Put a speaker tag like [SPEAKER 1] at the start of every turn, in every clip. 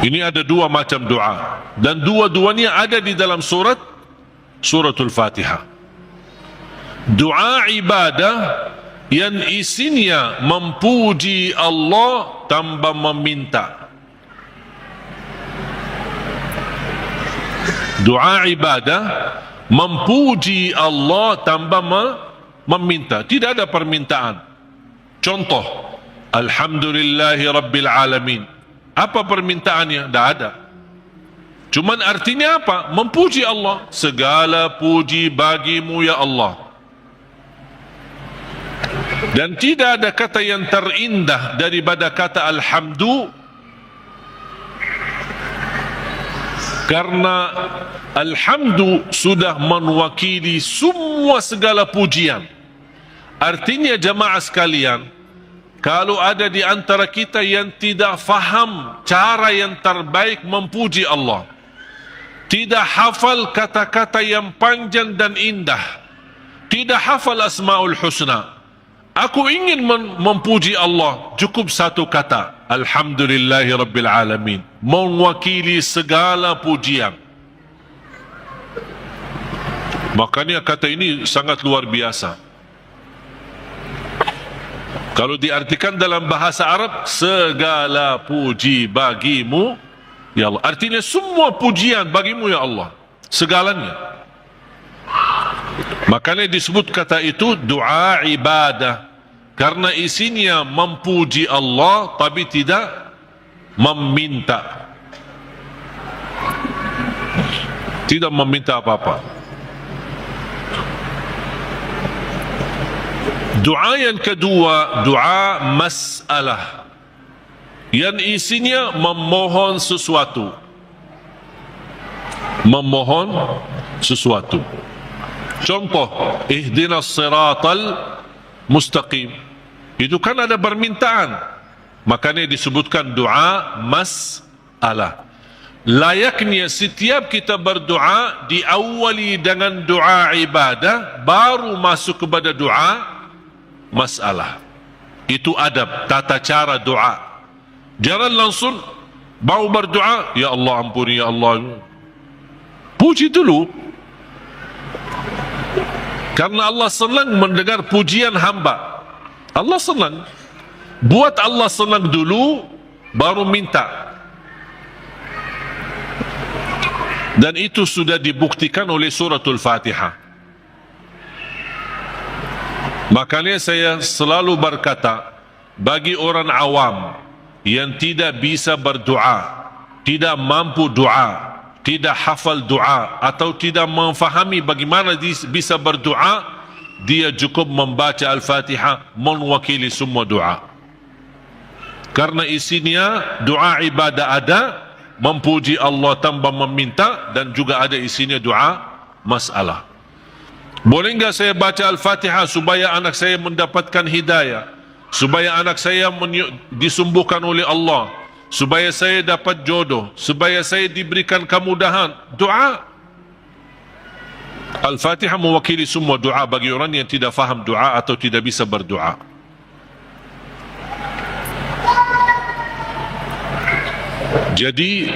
[SPEAKER 1] Ini ada dua macam doa, dan dua-duanya ada di dalam suratul Fatihah. Doa ibadah yang isinya memuji Allah tanpa meminta. Doa ibadah memuji Allah tanpa meminta, tidak ada permintaan. Contoh, Alhamdulillahi Rabbil Alamin. Apa permintaannya? Tidak ada. Cuman artinya apa? Memuji Allah. Segala puji bagimu ya Allah. Dan tidak ada kata yang terindah daripada kata Alhamdu, karena Alhamdu sudah mewakili semua segala pujian. Artinya jamaah sekalian, kalau ada di antara kita yang tidak faham cara yang terbaik memuji Allah, tidak hafal kata-kata yang panjang dan indah, tidak hafal Asmaul Husna, aku ingin memuji Allah, cukup satu kata, Alhamdulillahi Rabbil Alamin, mewakili segala pujian. Makanya kata ini sangat luar biasa. Kalau diartikan dalam bahasa Arab, segala puji bagimu ya Allah, artinya semua pujian bagimu ya Allah, segalanya. Makanya disebut kata itu doa ibadah, karena isinya memuji Allah tapi tidak meminta, tidak meminta apa-apa. Doa yang kedua, doa masalah, yang isinya memohon sesuatu. Memohon sesuatu. Contoh, ihdinas siratal mustaqim. Itu kan ada permintaan. Makanya disebutkan doa masalah. Layaknya setiap kita berdoa diawali dengan doa ibadah, baru masuk kepada doa masalah. Itu adab, tata cara doa. Jangan langsung baru berdoa, ya Allah ampuni ya Allah. Puji dulu, karena Allah senang mendengar pujian hamba. Allah senang. Buat Allah senang dulu, baru minta. Dan itu sudah dibuktikan oleh suratul Fatihah. Makanya saya selalu berkata, bagi orang awam yang tidak bisa berdoa, tidak mampu doa, tidak hafal doa, atau tidak memfahami bagaimana bisa berdoa, dia cukup membaca Al-Fatihah mewakili semua doa. Karena isinya doa ibadah ada, memuji Allah tanpa meminta, dan juga ada isinya doa masalah. Boleh enggak saya baca Al-Fatihah supaya anak saya mendapatkan hidayah, supaya anak saya disembuhkan oleh Allah, supaya saya dapat jodoh, supaya saya diberikan kemudahan? Doa. Al-Fatihah mewakili semua doa bagi orang yang tidak faham doa atau tidak bisa berdoa. Jadi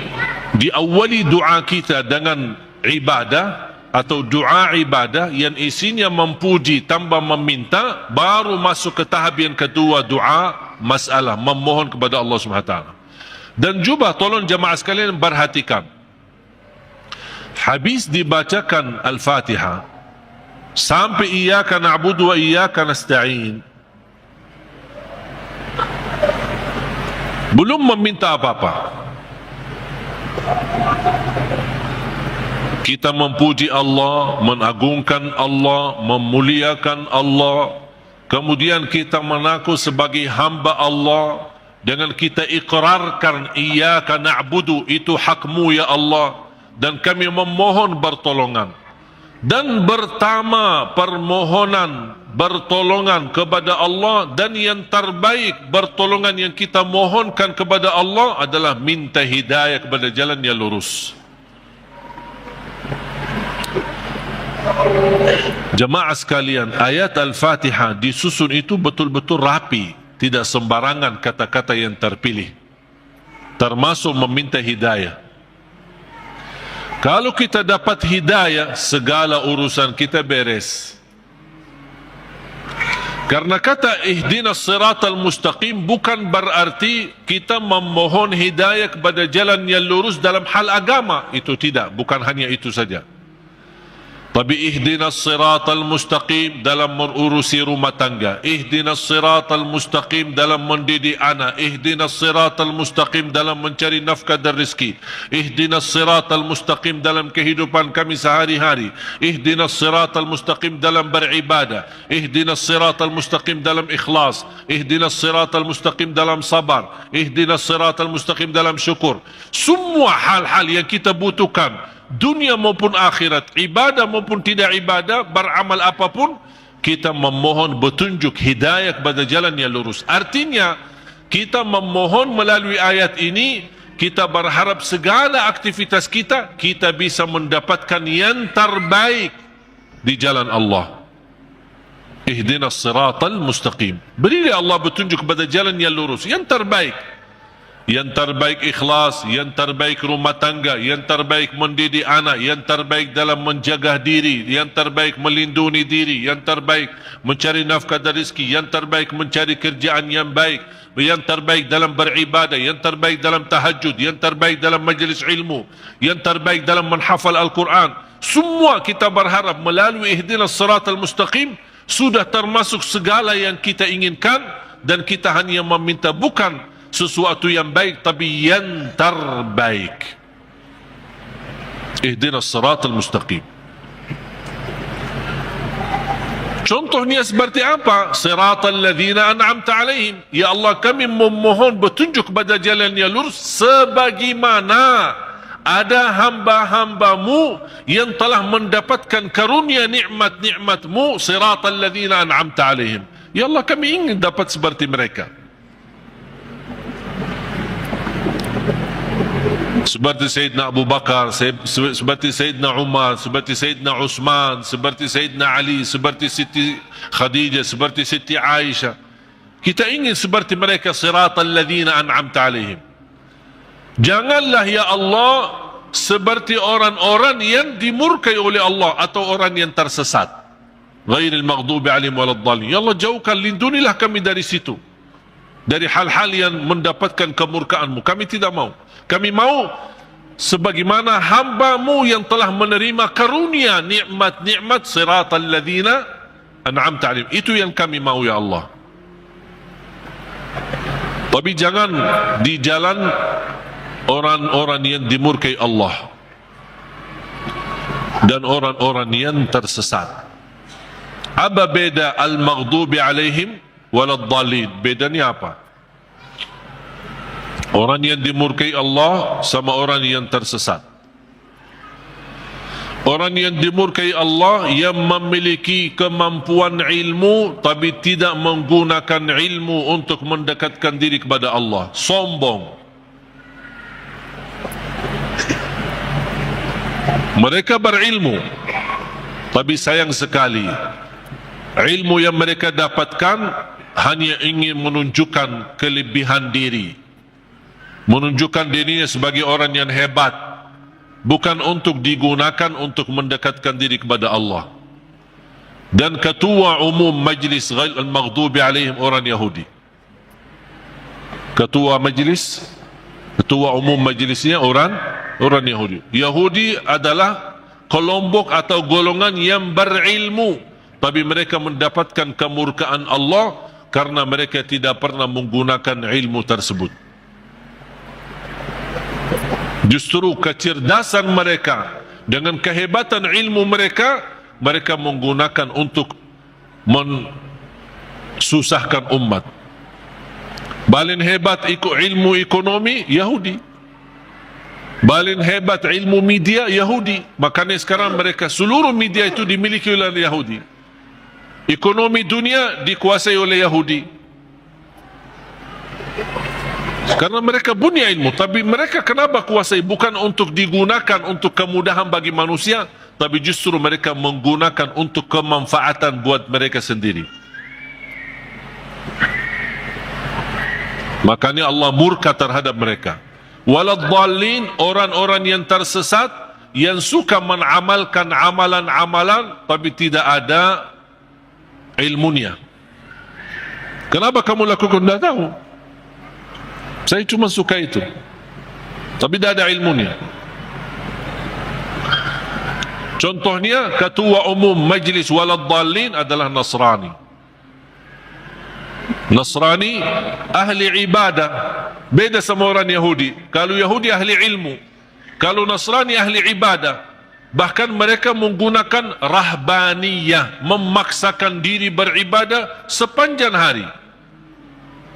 [SPEAKER 1] diawali doa kita dengan ibadah atau doa ibadah yang isinya memuji tanpa meminta, baru masuk ke tahap yang kedua, doa masalah, memohon kepada Allah SWT. Dan juga tolong jemaah sekalian perhatikan, habis dibacakan Al-Fatihah sampai iyyaka na'budu wa iyyaka nasta'in, belum meminta apa-apa. Kita memuji Allah, mengagungkan Allah, memuliakan Allah. Kemudian kita mengaku sebagai hamba Allah dengan kita ikrarkan iyyaka na'budu, itu hakmu ya Allah, dan kami memohon pertolongan. Dan pertama permohonan bertolongan kepada Allah, dan yang terbaik pertolongan yang kita mohonkan kepada Allah adalah minta hidayah kepada jalan yang lurus. Jemaah sekalian, ayat Al-Fatihah disusun itu betul-betul rapi, tidak sembarangan kata-kata yang terpilih. termasuk meminta hidayah. Kalau kita dapat hidayah, segala urusan kita beres. Karena kata ihdinas siratal mustaqim bukan berarti kita memohon hidayah kepada jalan yang lurus dalam hal agama. Itu tidak, bukan hanya itu saja. Tapi ihdinas siratal mustaqim dalam mengurusi rumah tangga, ihdinas siratal mustaqim dalam mendidik anak, ihdinas siratal mustaqim dalam mencari nafkah dan rezeki, ihdinas siratal mustaqim dalam kehidupan kami sehari-hari, ihdinas siratal mustaqim dalam beribadah, ihdinas siratal mustaqim dalam ikhlas, ihdinas siratal mustaqim dalam sabar, ihdinas siratal mustaqim dalam syukur. Semua hal-hal yang kita butuhkan, dunia maupun akhirat, ibadah maupun tidak ibadah, beramal apapun, kita memohon petunjuk hidayah kepada jalan yang lurus. Artinya, kita memohon melalui ayat ini, kita berharap segala aktivitas kita, kita bisa mendapatkan yang terbaik di jalan Allah. Ihdinas siratal mustaqim. Berilah Allah petunjuk kepada jalan yang lurus, yang terbaik. Yang terbaik ikhlas, yang terbaik rumah tangga, yang terbaik mendidik anak, yang terbaik dalam menjaga diri, yang terbaik melindungi diri, yang terbaik mencari nafkah dan rezeki, yang terbaik mencari kerjaan yang baik, yang terbaik dalam beribadah, yang terbaik dalam tahajud, yang terbaik dalam majlis ilmu, yang terbaik dalam menghafal Al-Quran. Semua kita berharap melalui ihdinas siratal mustaqim sudah termasuk segala yang kita inginkan, dan kita hanya meminta bukan sesuatu yang baik, tapi yang terbaik. Ihdinas siratal mustaqim. Contohnya seperti apa? Siratal ladzina an'amta alaihim. Ya Allah, kami memohon petunjuk kepada jalan yang lurus sebagaimana ada hamba-hambamu yang telah mendapatkan karunia nikmat-nikmatmu. Siratal ladzina an'amta alaihim. Ya Allah, kami ingin dapat seperti mereka. Seperti Sayyidina Abu Bakar, seperti Sayyidina Umar, seperti Sayyidina Uthman, seperti Sayyidina Ali, seperti Siti Khadijah, seperti Siti Aisyah. Kita ingin seperti mereka, siratal ladzina an'amta alaihim. Janganlah ya Allah seperti orang-orang yang dimurkai oleh Allah atau orang yang tersesat. Ghairil maghdubi alaihim waladdallin. Ya Allah, jauhkan, lindungilah kami dari situ, dari hal-hal yang mendapatkan kemurkaan-Mu. Kami tidak mau. Kami mau sebagaimana hamba-Mu yang telah menerima karunia nikmat-nikmat, siratal ladzina an'amta alaihim. Itu yang kami mau ya Allah. Tapi jangan di jalan orang-orang yang dimurkai Allah dan orang-orang yang tersesat. Apa beda al-maghdubi alaihim waladdallin? Bedanya apa? Orang yang dimurkai Allah sama orang yang tersesat. Orang yang dimurkai Allah yang memiliki kemampuan ilmu tapi tidak menggunakan ilmu untuk mendekatkan diri kepada Allah. Sombong. Mereka berilmu, tapi sayang sekali ilmu yang mereka dapatkan hanya ingin menunjukkan kelebihan diri, menunjukkan dirinya sebagai orang yang hebat, bukan untuk digunakan untuk mendekatkan diri kepada Allah. Dan ketua umum majlis al-maghdubi alaihim orang Yahudi. Ketua umum majlisnya orang Yahudi. Yahudi adalah kelompok atau golongan yang berilmu, tapi mereka mendapatkan kemurkaan Allah karena mereka tidak pernah menggunakan ilmu tersebut. Justru kecerdasan mereka dengan kehebatan ilmu mereka, mereka menggunakan untuk mensusahkan umat. Paling hebat ilmu ekonomi Yahudi, paling hebat ilmu media Yahudi. Makanya sekarang mereka seluruh media itu dimiliki oleh Yahudi. Ekonomi dunia dikuasai oleh Yahudi. Karena mereka punya ilmu, tapi mereka kenapa kuasai? Bukan untuk digunakan untuk kemudahan bagi manusia, tapi justru mereka menggunakan untuk kemanfaatan buat mereka sendiri. Makanya Allah murka terhadap mereka. Waladhdallin, orang-orang yang tersesat, yang suka mengamalkan amalan-amalan tapi tidak ada ilmunya. Kenapa kamu lakukan? Tidak tahu. Saya cuma suka itu, tapi tidak ada ilmunya. Contohnya, ketua umum majlis Waladhdallin adalah Nasrani. Nasrani ahli ibadah, beda sama orang Yahudi. Kalau Yahudi ahli ilmu, kalau Nasrani ahli ibadah. Bahkan mereka menggunakan rahbaniyah, memaksakan diri beribadah sepanjang hari.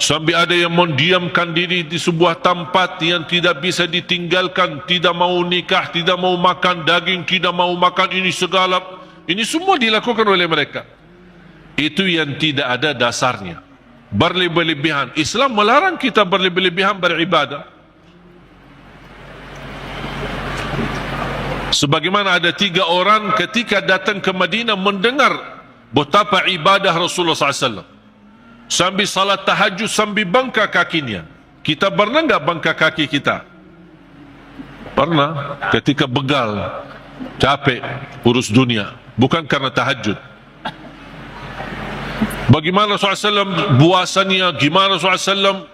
[SPEAKER 1] Sampai ada yang mendiamkan diri di sebuah tempat yang tidak bisa ditinggalkan, tidak mau nikah, tidak mau makan daging, tidak mau makan ini segala. Ini semua dilakukan oleh mereka. Itu yang tidak ada dasarnya. Berlebih-lebihan. Islam melarang kita berlebih-lebihan beribadah. Sebagaimana ada 3 orang ketika datang ke Madinah mendengar betapa ibadah Rasulullah SAW. Sambil salat tahajud, sambil bangka kakinya. Kita pernah enggak bangka kaki kita? Pernah. Ketika begal, capek, urus dunia. Bukan karena tahajud. Bagaimana Rasulullah SAW puasanya, gimana Rasulullah SAW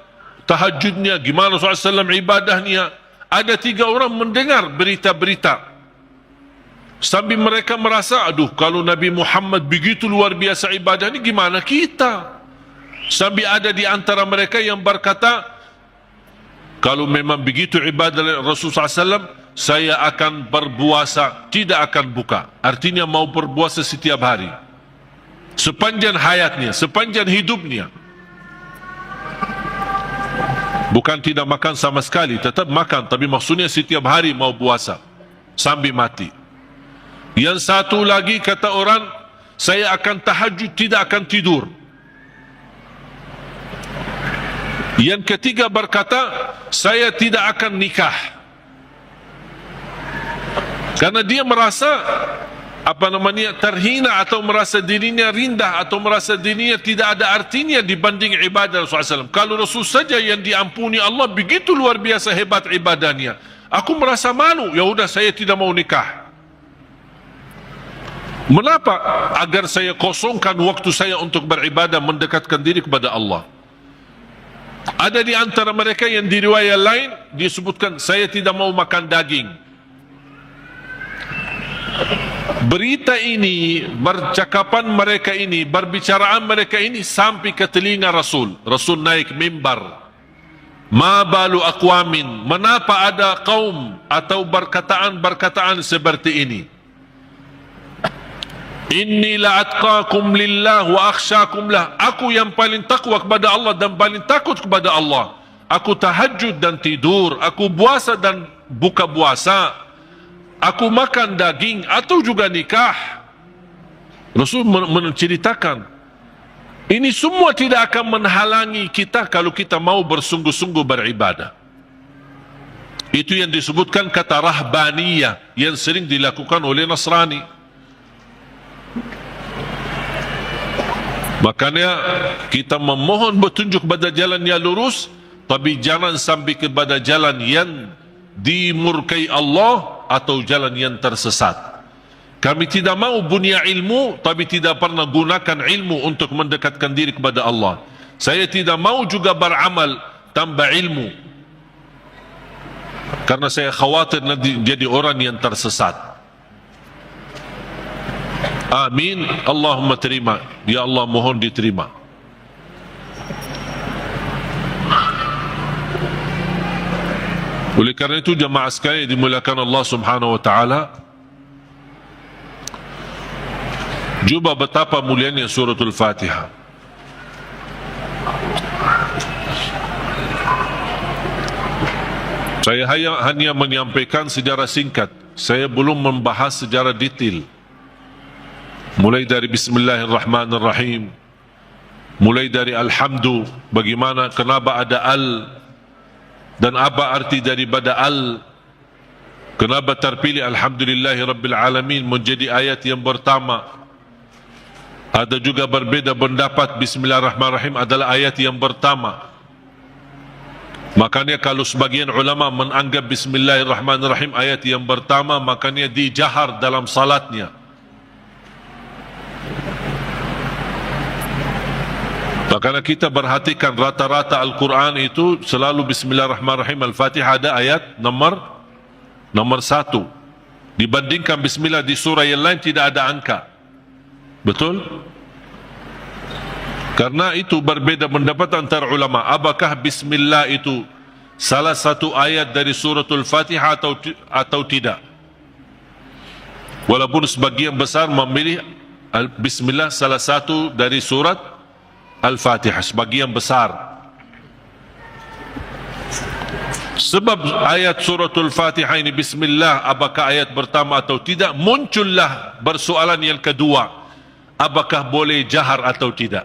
[SPEAKER 1] tahajudnya, gimana Rasulullah SAW ibadahnya. Ada 3 orang mendengar berita-berita. Sambil mereka merasa, aduh, kalau Nabi Muhammad begitu luar biasa ibadah ini, gimana kita? Sambil ada di antara mereka yang berkata, kalau memang begitu ibadah Rasulullah SAW, saya akan berpuasa, tidak akan buka. Artinya mau berpuasa setiap hari, sepanjang hayatnya, sepanjang hidupnya. Bukan tidak makan sama sekali, tetap makan, tapi maksudnya setiap hari mau puasa sambil mati. Yang satu lagi kata orang, saya akan tahajud, tidak akan tidur. Yang ketiga berkata, saya tidak akan nikah. Karena dia merasa terhina, atau merasa dirinya rendah, atau merasa dirinya tidak ada artinya dibanding ibadah Rasulullah SAW. Kalau Rasul saja yang diampuni Allah begitu luar biasa hebat ibadahnya, aku merasa malu, ya sudah saya tidak mau nikah. Mengapa? Agar saya kosongkan waktu saya untuk beribadah, mendekatkan diri kepada Allah. Ada di antara mereka yang di riwayat lain disebutkan, saya tidak mau makan daging. Berita ini, percakapan mereka ini, berbicaraan mereka ini sampai ke telinga Rasul. Rasul naik mimbar. Ma balu aqwamin, menapa ada kaum atau berkataan seperti ini? Inni la atqakum lillah wa akhsyakum lah. Aku yang paling takwa kepada Allah dan paling takut kepada Allah. Aku tahajud dan tidur, aku puasa dan buka puasa, aku makan daging atau juga nikah. Rasul menceritakan, ini semua tidak akan menghalangi kita kalau kita mau bersungguh-sungguh beribadah. Itu yang disebutkan kata rahbaniyah yang sering dilakukan oleh Nasrani. Makanya kita memohon petunjuk pada jalan yang lurus, tapi jangan sampai kepada jalan yang dimurkai Allah atau jalan yang tersesat. Kami tidak mau punya ilmu tapi tidak pernah gunakan ilmu untuk mendekatkan diri kepada Allah. Saya tidak mau juga beramal tanpa ilmu, karena saya khawatir nanti jadi orang yang tersesat. Amin. Allahumma terima. Ya Allah, mohon diterima. Oleh kerana itu jemaah sekalian dimuliakan Allah Subhanahu wa taala, jumpa betapa mulianya suratul Fatihah. Saya hanya menyampaikan sejarah singkat. Saya belum membahas sejarah detail. Mulai dari Bismillahirrahmanirrahim, mulai dari Alhamdu, bagaimana, kenapa ada Al, dan apa arti daripada Al, kenapa terpilih Alhamdulillahi Rabbil Alamin menjadi ayat yang pertama. Ada juga berbeda pendapat Bismillahirrahmanirrahim adalah ayat yang pertama. Makanya kalau sebagian ulama menganggap Bismillahirrahmanirrahim ayat yang pertama, makanya dijahar dalam salatnya. Makanya kita perhatikan rata-rata Al-Quran itu selalu Bismillahirrahmanirrahim. Al-Fatihah ada ayat nomor 1. Dibandingkan Bismillah di surah yang lain tidak ada angka. Betul? Karena itu berbeda pendapat antara ulama. Apakah Bismillah itu salah satu ayat dari suratul Fatihah atau tidak? Walaupun sebagian besar memilih Bismillah salah satu dari surat Al-Fatihah, sebagian besar. Sebab ayat suratul Fatihah ini Bismillah, apakah ayat pertama atau tidak, muncullah persoalan yang kedua, apakah boleh jahar atau tidak.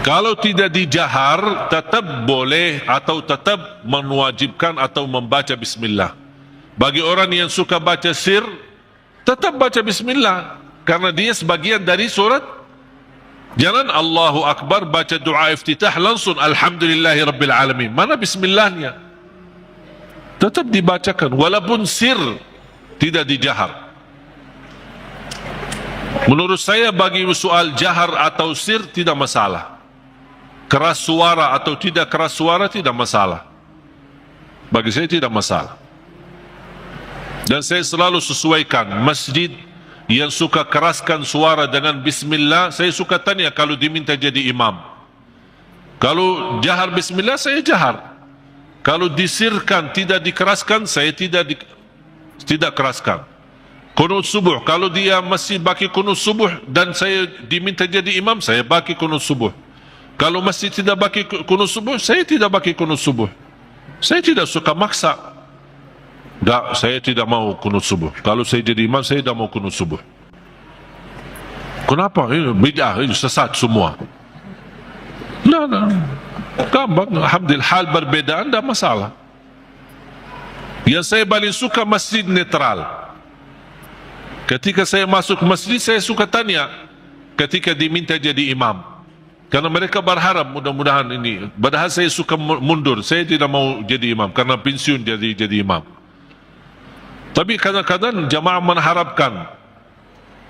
[SPEAKER 1] Kalau tidak dijahar, tetap boleh atau tetap mewajibkan atau membaca Bismillah. Bagi orang yang suka baca sir, tetap baca Bismillah, karena dia sebagian dari surat. Jangan Allahu Akbar baca doa iftitah langsung Alhamdulillahi Rabbil Alamin. Mana Bismillahnya? Tetap dibacakan walaupun sir, tidak dijahar. Menurut saya bagi soal jahar atau sir tidak masalah. Keras suara atau tidak keras suara tidak masalah. Bagi saya tidak masalah. Dan saya selalu sesuaikan masjid yang suka keraskan suara dengan Bismillah, saya suka tanya kalau diminta jadi imam. Kalau jahar Bismillah, saya jahar. Kalau disirkan, tidak dikeraskan, saya tidak keraskan. Kunut subuh, kalau dia masih baki kunut subuh dan saya diminta jadi imam, saya baki kunut subuh. Kalau masih tidak baki kunut subuh, saya tidak baki kunut subuh. Saya tidak suka maksa. Tak, saya tidak mau kunut subuh. Kalau saya jadi imam, saya tidak mau kunut subuh. Kenapa? Ini bid'ah, ini sesat semua. Nah. Gampang, alhamdulillah, hal berbeda, tidak masalah. Yang saya paling suka masjid netral. Ketika saya masuk masjid, saya suka tanya ketika diminta jadi imam. Karena mereka berharap mudah-mudahan ini. Padahal saya suka mundur, saya tidak mau jadi imam karena pensiun jadi imam. Tapi kadang-kadang jamaah mengharapkan,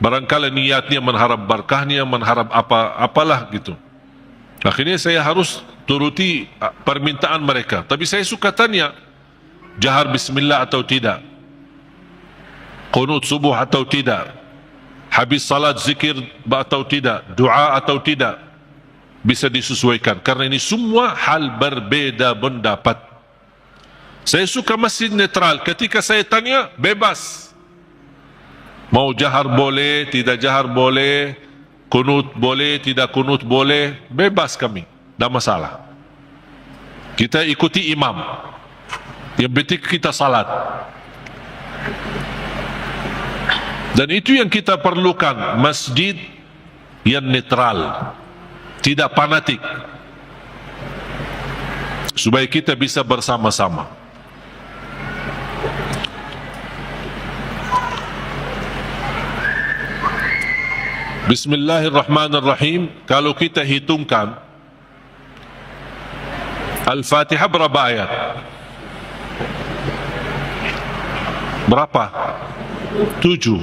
[SPEAKER 1] barangkali niatnya mengharap berkahnya, mengharap apalah gitu. Akhirnya saya harus turuti permintaan mereka. Tapi saya suka tanya, jahar Bismillah atau tidak, qunut subuh atau tidak, habis salat zikir atau tidak, doa atau tidak. Bisa disesuaikan, karena ini semua hal berbeda pendapat. Saya suka masjid netral. Ketika saya tanya, bebas. Mau jahar boleh, tidak jahar boleh, kunut boleh, tidak kunut boleh, bebas kami, tidak masalah. Kita ikuti imam, yang penting kita salat. Dan itu yang kita perlukan, masjid yang netral, tidak fanatik, supaya kita bisa bersama-sama. Bismillahirrahmanirrahim. Kalau kita hitungkan Al-Fatihah berapa ayat? Berapa? 7.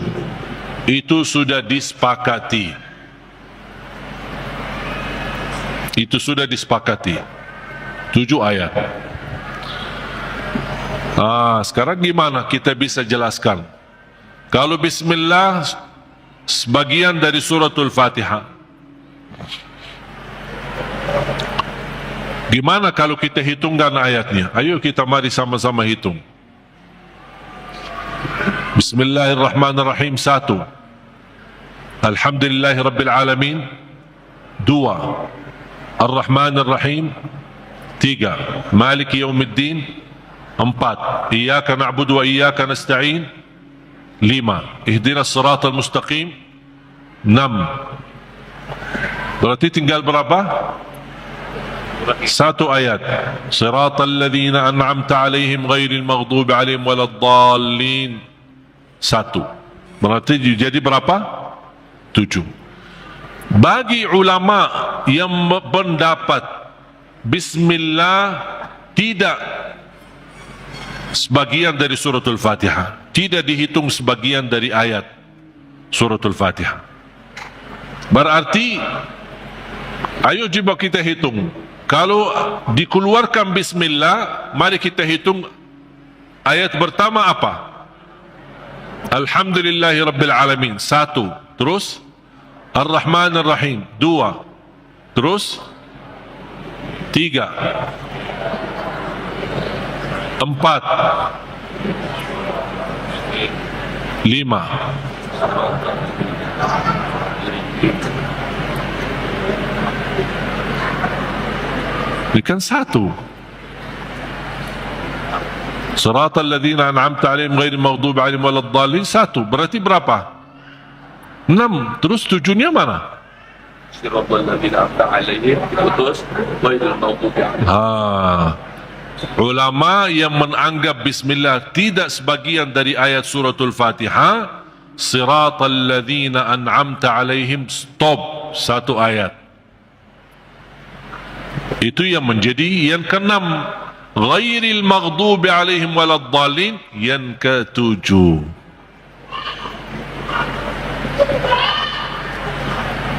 [SPEAKER 1] Itu sudah disepakati. Itu sudah disepakati. 7 ayat. Sekarang gimana kita bisa jelaskan? Kalau Bismillah sebagian dari suratul Fatihah, gimana kalau kita hitungkan ayatnya? Ayo kita mari sama-sama hitung. Bismillahirrahmanirrahim 1, Alhamdulillahi Rabbil Alamin 2, Ar-Rahmanir-Rahim 3, Maliki Yawmiddin 4, Iyyaka na'budu wa iyyaka nasta'in 5, Ihdinas siratal mustaqim 6. Berarti tinggal berapa? 1 ayat. Siratal ladzina an'amta 'alaihim ghairil maghdubi 'alaihim waladdallin. 1. Berarti jadi berapa? 7. Bagi ulama yang pendapat Bismillah tidak sebagian dari suratul Fatihah, tidak dihitung sebagian dari ayat suratul Fatihah. Berarti ayo coba kita hitung. Kalau dikeluarkan Bismillah, mari kita hitung ayat pertama apa? Alhamdulillahi Rabbil Alamin, 1. Terus Ar-Rahman Ar-Rahim, 2. Terus 3, 4, 5. Bukan 1. Siratal ladzina an'amta 'alaihim ghairil maghdubi 'alaihim waladdallin, 1. Berarti berapa? 6. Terus 7-nya mana?
[SPEAKER 2] Siratal ladzina an'amta 'alaihim putus ghairil maghdubi 'alaihim.
[SPEAKER 1] Ulama yang menganggap Bismillah tidak sebagian dari ayat suratul Fatihah, Siratal ladzina an'amta 'alaihim, stop, 1 ayat. Itu yang menjadi yang ke-6. Ghairil maghdubi 'alaihim waladdallin, yang ke-7.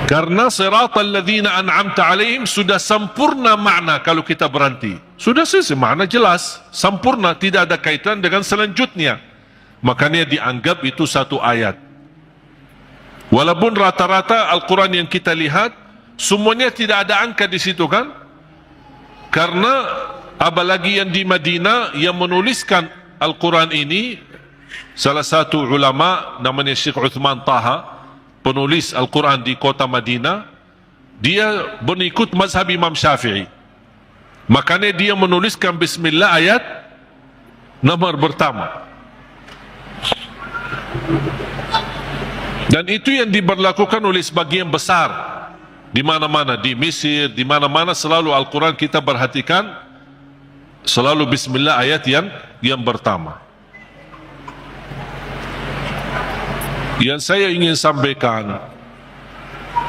[SPEAKER 1] Karena siratal ladzina an'amta 'alaihim sudah sempurna makna kalau kita berhenti. Sudah selesai, makna jelas, sempurna, tidak ada kaitan dengan selanjutnya. Makanya dianggap itu 1 ayat. Walaupun rata-rata Al-Quran yang kita lihat semuanya tidak ada angka di situ kan? Karena apalagi yang di Madinah yang menuliskan Al-Quran ini, salah satu ulama namanya Syekh Uthman Taha, penulis Al-Quran di kota Madinah, dia mengikut mazhab Imam Syafi'i. Makanya dia menuliskan Bismillah ayat nomor pertama. Dan itu yang diberlakukan oleh sebagian besar di mana-mana, di Mesir, di mana-mana selalu Al-Quran kita perhatikan selalu Bismillah ayat yang pertama. Yang saya ingin sampaikan,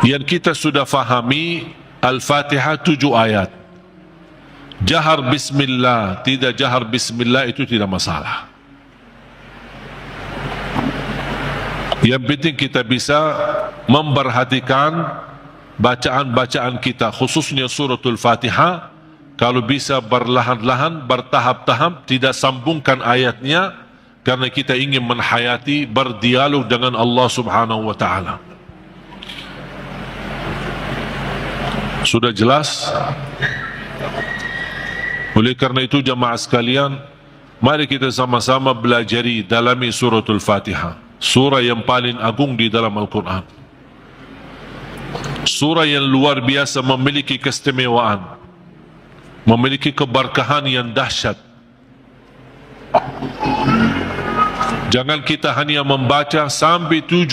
[SPEAKER 1] yang kita sudah fahami, Al-Fatihah 7 ayat. Jahar Bismillah, tidak jahar Bismillah itu tidak masalah. Yang penting kita bisa memperhatikan bacaan-bacaan kita, khususnya suratul Fatihah. Kalau bisa berlahan-lahan, bertahap-tahap, tidak sambungkan ayatnya, karena kita ingin menhayati, berdialog dengan Allah Subhanahu wa Ta'ala. Sudah jelas? Oleh karena itu jamaah sekalian, mari kita sama-sama belajari dalami suratul Fatihah, surah yang paling agung di dalam Al-Quran, surah yang luar biasa, memiliki keistimewaan, memiliki keberkahan yang dahsyat. Jangan kita hanya membaca sampai 17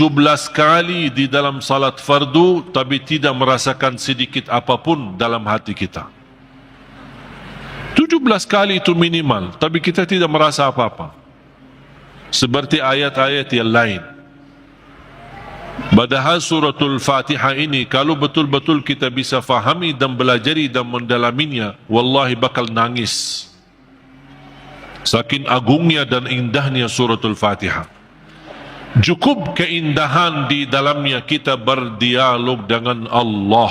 [SPEAKER 1] kali di dalam salat fardu, tapi tidak merasakan sedikit apapun dalam hati kita. 17 kali itu minimal, tapi kita tidak merasa apa-apa. Seperti ayat-ayat yang lain. Padahal suratul Fatihah ini, kalau betul-betul kita bisa fahami dan belajari dan mendalaminya, wallahi bakal nangis. Saking agungnya dan indahnya suratul Fatihah. Cukup keindahan di dalamnya kita berdialog dengan Allah.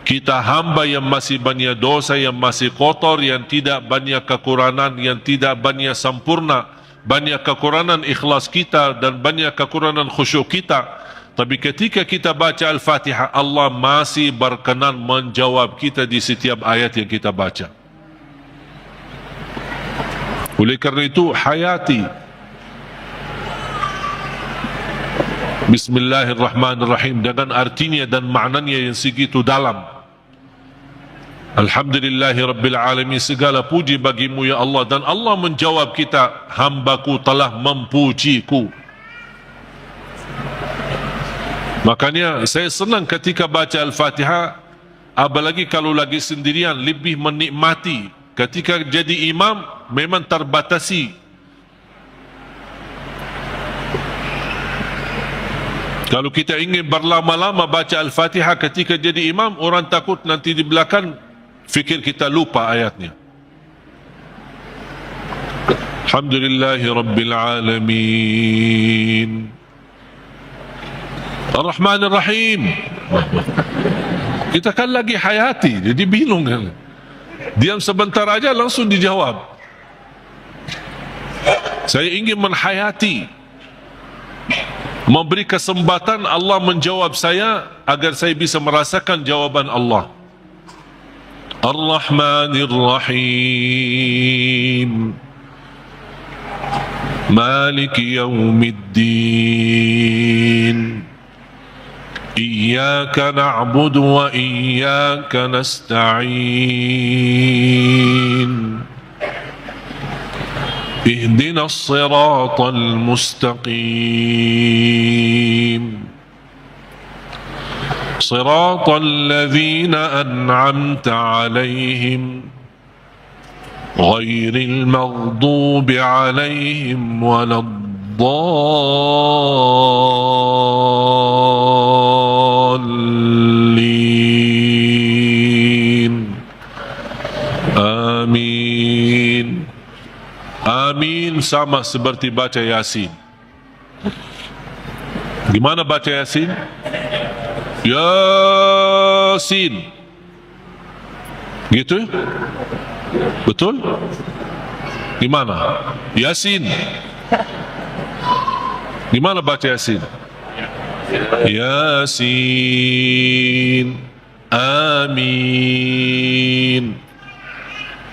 [SPEAKER 1] Kita hamba yang masih banyak dosa, yang masih kotor, yang tidak banyak kekurangan, yang tidak banyak sempurna, banyak kekurangan ikhlas kita dan banyak kekurangan khusyuk kita. Tapi ketika kita baca Al-Fatihah, Allah masih berkenan menjawab kita di setiap ayat yang kita baca. Oleh kerana itu, hayati Bismillahirrahmanirrahim dengan artinya dan maknanya yang segitu dalam. Alhamdulillahi Rabbil Alamin, segala puji bagimu ya Allah. Dan Allah menjawab kita, hambaku telah mempujiku. Makanya saya senang ketika baca Al-Fatihah, apalagi kalau lagi sendirian, lebih menikmati. Ketika jadi imam memang terbatasi. Kalau kita ingin berlama-lama baca Al-Fatihah ketika jadi imam, orang takut nanti di belakang fikir kita lupa ayatnya. Alhamdulillahi Rabbil Alamin, Ar-Rahman Ar-Rahim. Kita kan lagi hayati, jadi bingung kan. Diam sebentar aja langsung dijawab. Saya ingin menghayati, memberi kesempatan Allah menjawab saya agar saya bisa merasakan jawaban Allah. Ar-Rahmanir Rahim, Maliki Yawmiddin, Iyyaka na'budu wa iyyaka nasta'in, اهدنا الصراط المستقيم صراط الذين أنعمت عليهم غير المغضوب عليهم ولا الضالين آمين. Amin sama seperti baca Yasin. Gimana baca Yasin? Yasin. Gitu? Betul? Gimana? Yasin. Gimana baca Yasin? Yasin. Amin.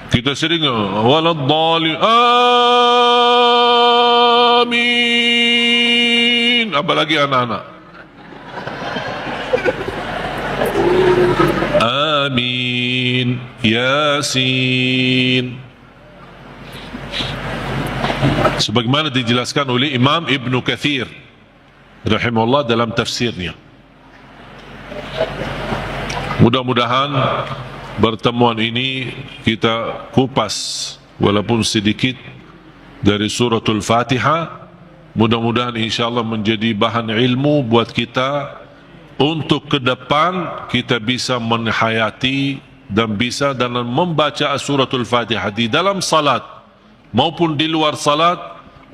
[SPEAKER 1] Kita sering waladhdallin, amin. Apalagi anak-anak, amin. Yasin. Sebagaimana dijelaskan oleh Imam Ibnu Katsir rahimahullah dalam tafsirnya. Mudah-mudahan pertemuan ini kita kupas walaupun sedikit dari suratul Fatihah. Mudah-mudahan insyaAllah menjadi bahan ilmu buat kita untuk ke depan kita bisa menghayati dan bisa dalam membaca suratul Fatihah di dalam salat maupun di luar salat,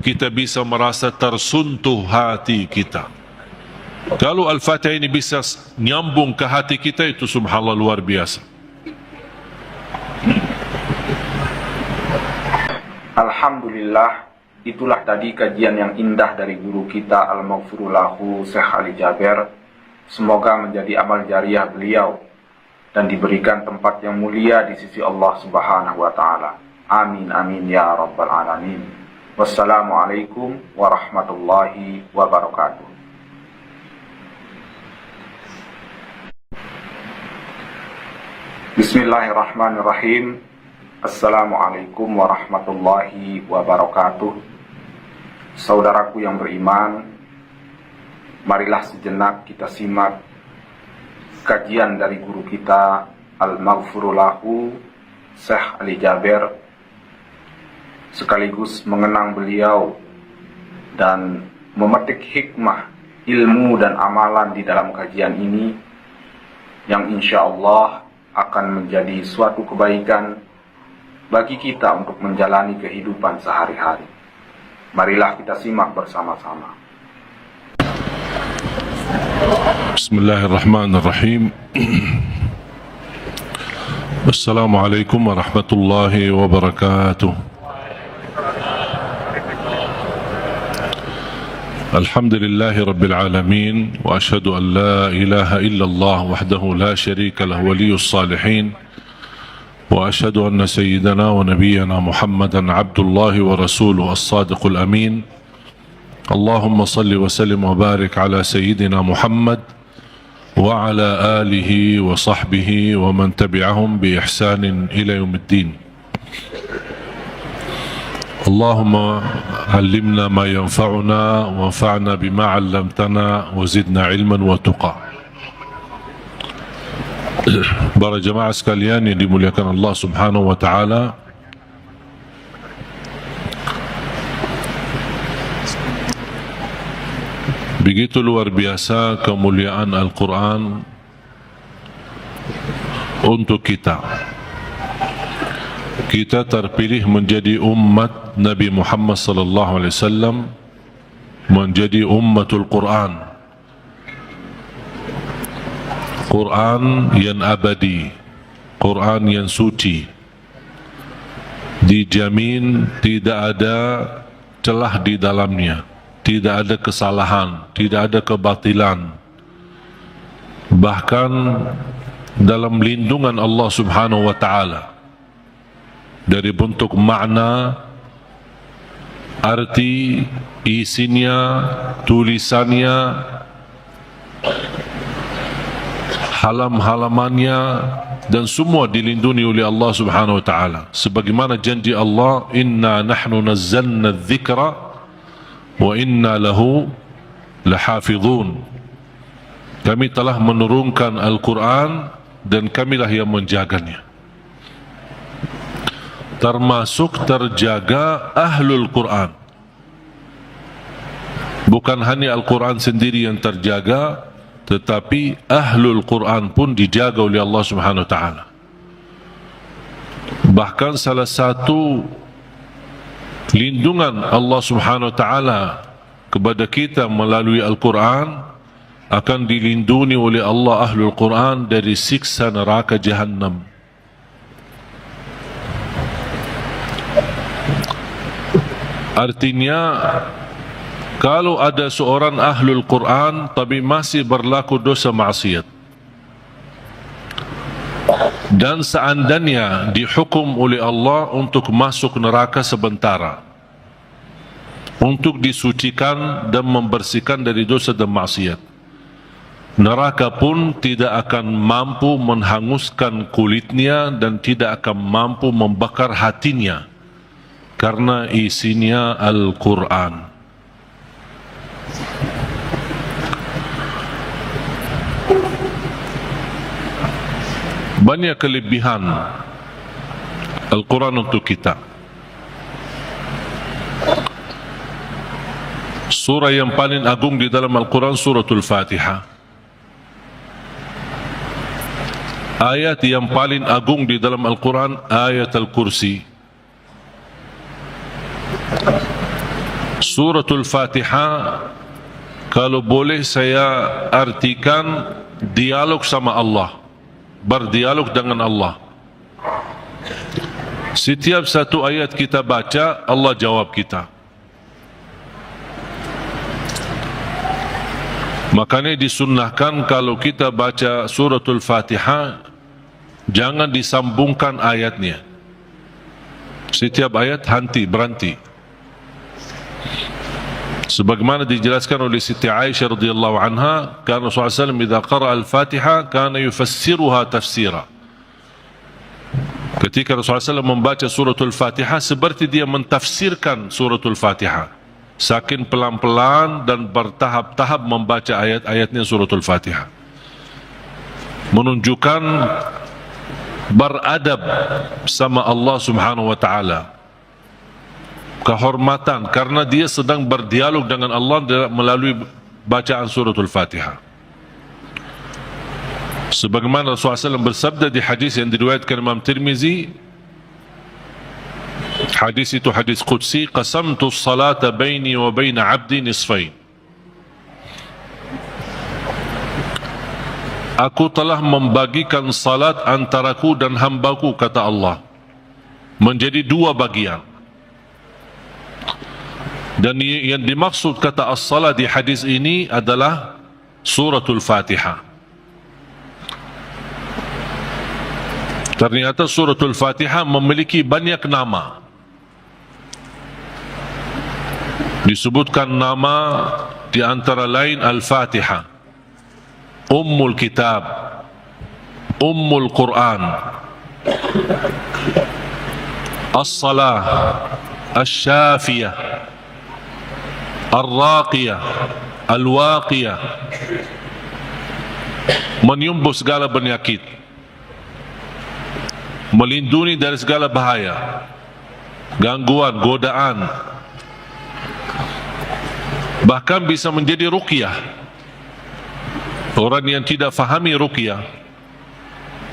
[SPEAKER 1] kita bisa merasa tersuntuh hati kita. Kalau Al-Fatihah ini bisa nyambung ke hati kita, itu subhanallah luar biasa.
[SPEAKER 3] Alhamdulillah, itulah tadi kajian yang indah dari guru kita Al-Maghfurulahu Syekh Ali Jaber. Semoga menjadi amal jariah beliau dan diberikan tempat yang mulia di sisi Allah Subhanahu wa taala. Amin amin ya rabbal alamin. Wassalamualaikum warahmatullahi wabarakatuh. Bismillahirrahmanirrahim. Assalamualaikum warahmatullahi wabarakatuh. Saudaraku yang beriman, marilah sejenak kita simak kajian dari guru kita Al-Maghfurulahu Syekh Ali Jaber, sekaligus mengenang beliau dan memetik hikmah, ilmu dan amalan di dalam kajian ini yang insya Allah akan menjadi suatu kebaikan bagi kita untuk menjalani kehidupan sehari-hari. Marilah kita simak bersama-sama.
[SPEAKER 1] Bismillahirrahmanirrahim. Assalamualaikum warahmatullahi wabarakatuh. Alhamdulillahi rabbil alamin, wa ashhadu an la ilaha illallah wahdahu la syarika lahu waliyus salihin, wa ashhadu anna sayyidana wa nabiyyana Muhammadan abdullahi wa rasuluhu as-sadiqul amin. Allahumma salli wa sallim wa barik ala sayyidina Muhammad wa ala alihi wa sahbihi wa man tabi'ahum bi ihsanin ila yaumiddin. Allahumma allimna ma yanfa'una wa anfa'na bima 'allamtana wa zidna ilman wa tuqa. Para jemaah sekalian yang dimuliakan Allah Subhanahu wa taala, Begitu luar biasa kemuliaan Al-Quran untuk kita. Kita terpilih menjadi umat Nabi Muhammad sallallahu alaihi wasallam, menjadi ummatul Quran. Quran yang abadi, Quran yang suci, dijamin tidak ada celah di dalamnya, tidak ada kesalahan, tidak ada kebatilan. Bahkan dalam lindungan Allah Subhanahu wa taala, dari bentuk makna, arti, isinya, tulisannya, halam-halamannya, dan semua dilindungi oleh Allah Subhanahu wa taala. Sebagaimana janji Allah, inna nahnu nazzalna dzikra wa inna lahu lahafizun. Kami telah menurunkan Al-Quran dan kamilah yang menjaganya. Termasuk terjaga ahlul Quran. Bukan hanya Al-Quran sendiri yang terjaga, tetapi ahlul Quran pun dijaga oleh Allah Subhanahu wa taala. Bahkan salah satu lindungan Allah Subhanahu wa taala kepada kita melalui Al-Quran, akan dilindungi oleh Allah ahlul Quran dari siksa neraka Jahannam. Artinya, kalau ada seorang ahlul Quran tapi masih berlaku dosa maksiat, dan seandainya dihukum oleh Allah untuk masuk neraka sementara, untuk disucikan dan membersihkan dari dosa dan maksiat, neraka pun tidak akan mampu menghanguskan kulitnya dan tidak akan mampu membakar hatinya, karena isinya Al-Quran. Banyak kelebihan Al-Quran untuk kita. Surah yang paling agung di dalam Al-Quran Suratul Fatihah. Ayat yang paling agung di dalam Al-Quran ayat Al-Kursi. Suratul Fatihah, kalau boleh saya artikan dialog sama Allah, berdialog dengan Allah. Setiap satu ayat kita baca, Allah jawab kita. Makanya disunnahkan kalau kita baca Suratul Fatihah, jangan disambungkan ayatnya. Setiap ayat berhenti. Sebagaimana dijelaskan oleh Siti Aisyah radhiyallahu anha, karena Rasulullah SAW idza qara'a al-Fatihah kana yufassiruha tafsira. Ketika Rasulullah SAW membaca suratul Fatihah, seperti dia mentafsirkan suratul Fatihah, saking pelan-pelan dan bertahap-tahap membaca ayat-ayatnya suratul Fatihah, menunjukkan beradab sama Allah Subhanahu wa taala, kehormatan, karena dia sedang berdialog dengan Allah melalui bacaan suratul Fatihah. Sebagaimana Rasulullah SAW bersabda di hadis yang diriwayatkan Imam Tirmizi, hadis itu hadis qudsi, qasamtu as-salata baini wa baina 'abdi nisfain. Aku telah membagikan salat antaraku dan hambaku, kata Allah, menjadi dua bagian. Dan yang dimaksud kata as-salat di hadis ini adalah suratul Fatihah. Ternyata suratul Fatihah memiliki banyak nama. Disebutkan nama di antara lain Al-Fatihah, Ummul Kitab, Ummul Quran, As-Salah, As-Syafiyah, Ar-Raqiyah, Al-Waqiyah, menyembuh segala penyakit, melindungi dari segala bahaya, gangguan, godaan. Bahkan bisa menjadi ruqyah. Orang yang tidak fahami ruqyah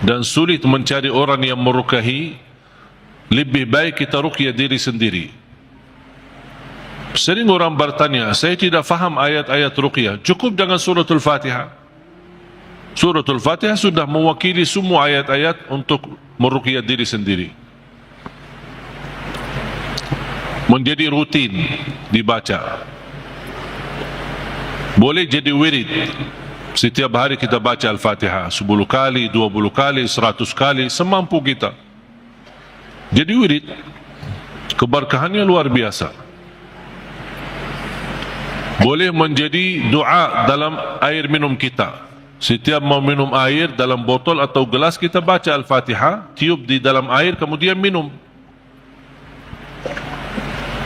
[SPEAKER 1] dan sulit mencari orang yang meruqyahi, lebih baik kita ruqyah diri sendiri. Sering orang bertanya, saya tidak faham ayat-ayat ruqyah, cukup dengan suratul Fatihah. Suratul Fatihah sudah mewakili semua ayat-ayat untuk meruqyah diri sendiri. Menjadi rutin dibaca. Boleh jadi wirid. Setiap hari kita baca Al-Fatihah 10 kali, 20 kali, 100 kali, semampu kita. Jadi wirid. Keberkahannya luar biasa. Boleh menjadi doa dalam air minum kita. Setiap mau minum air dalam botol atau gelas, kita baca Al-Fatihah, tiup di dalam air, kemudian minum.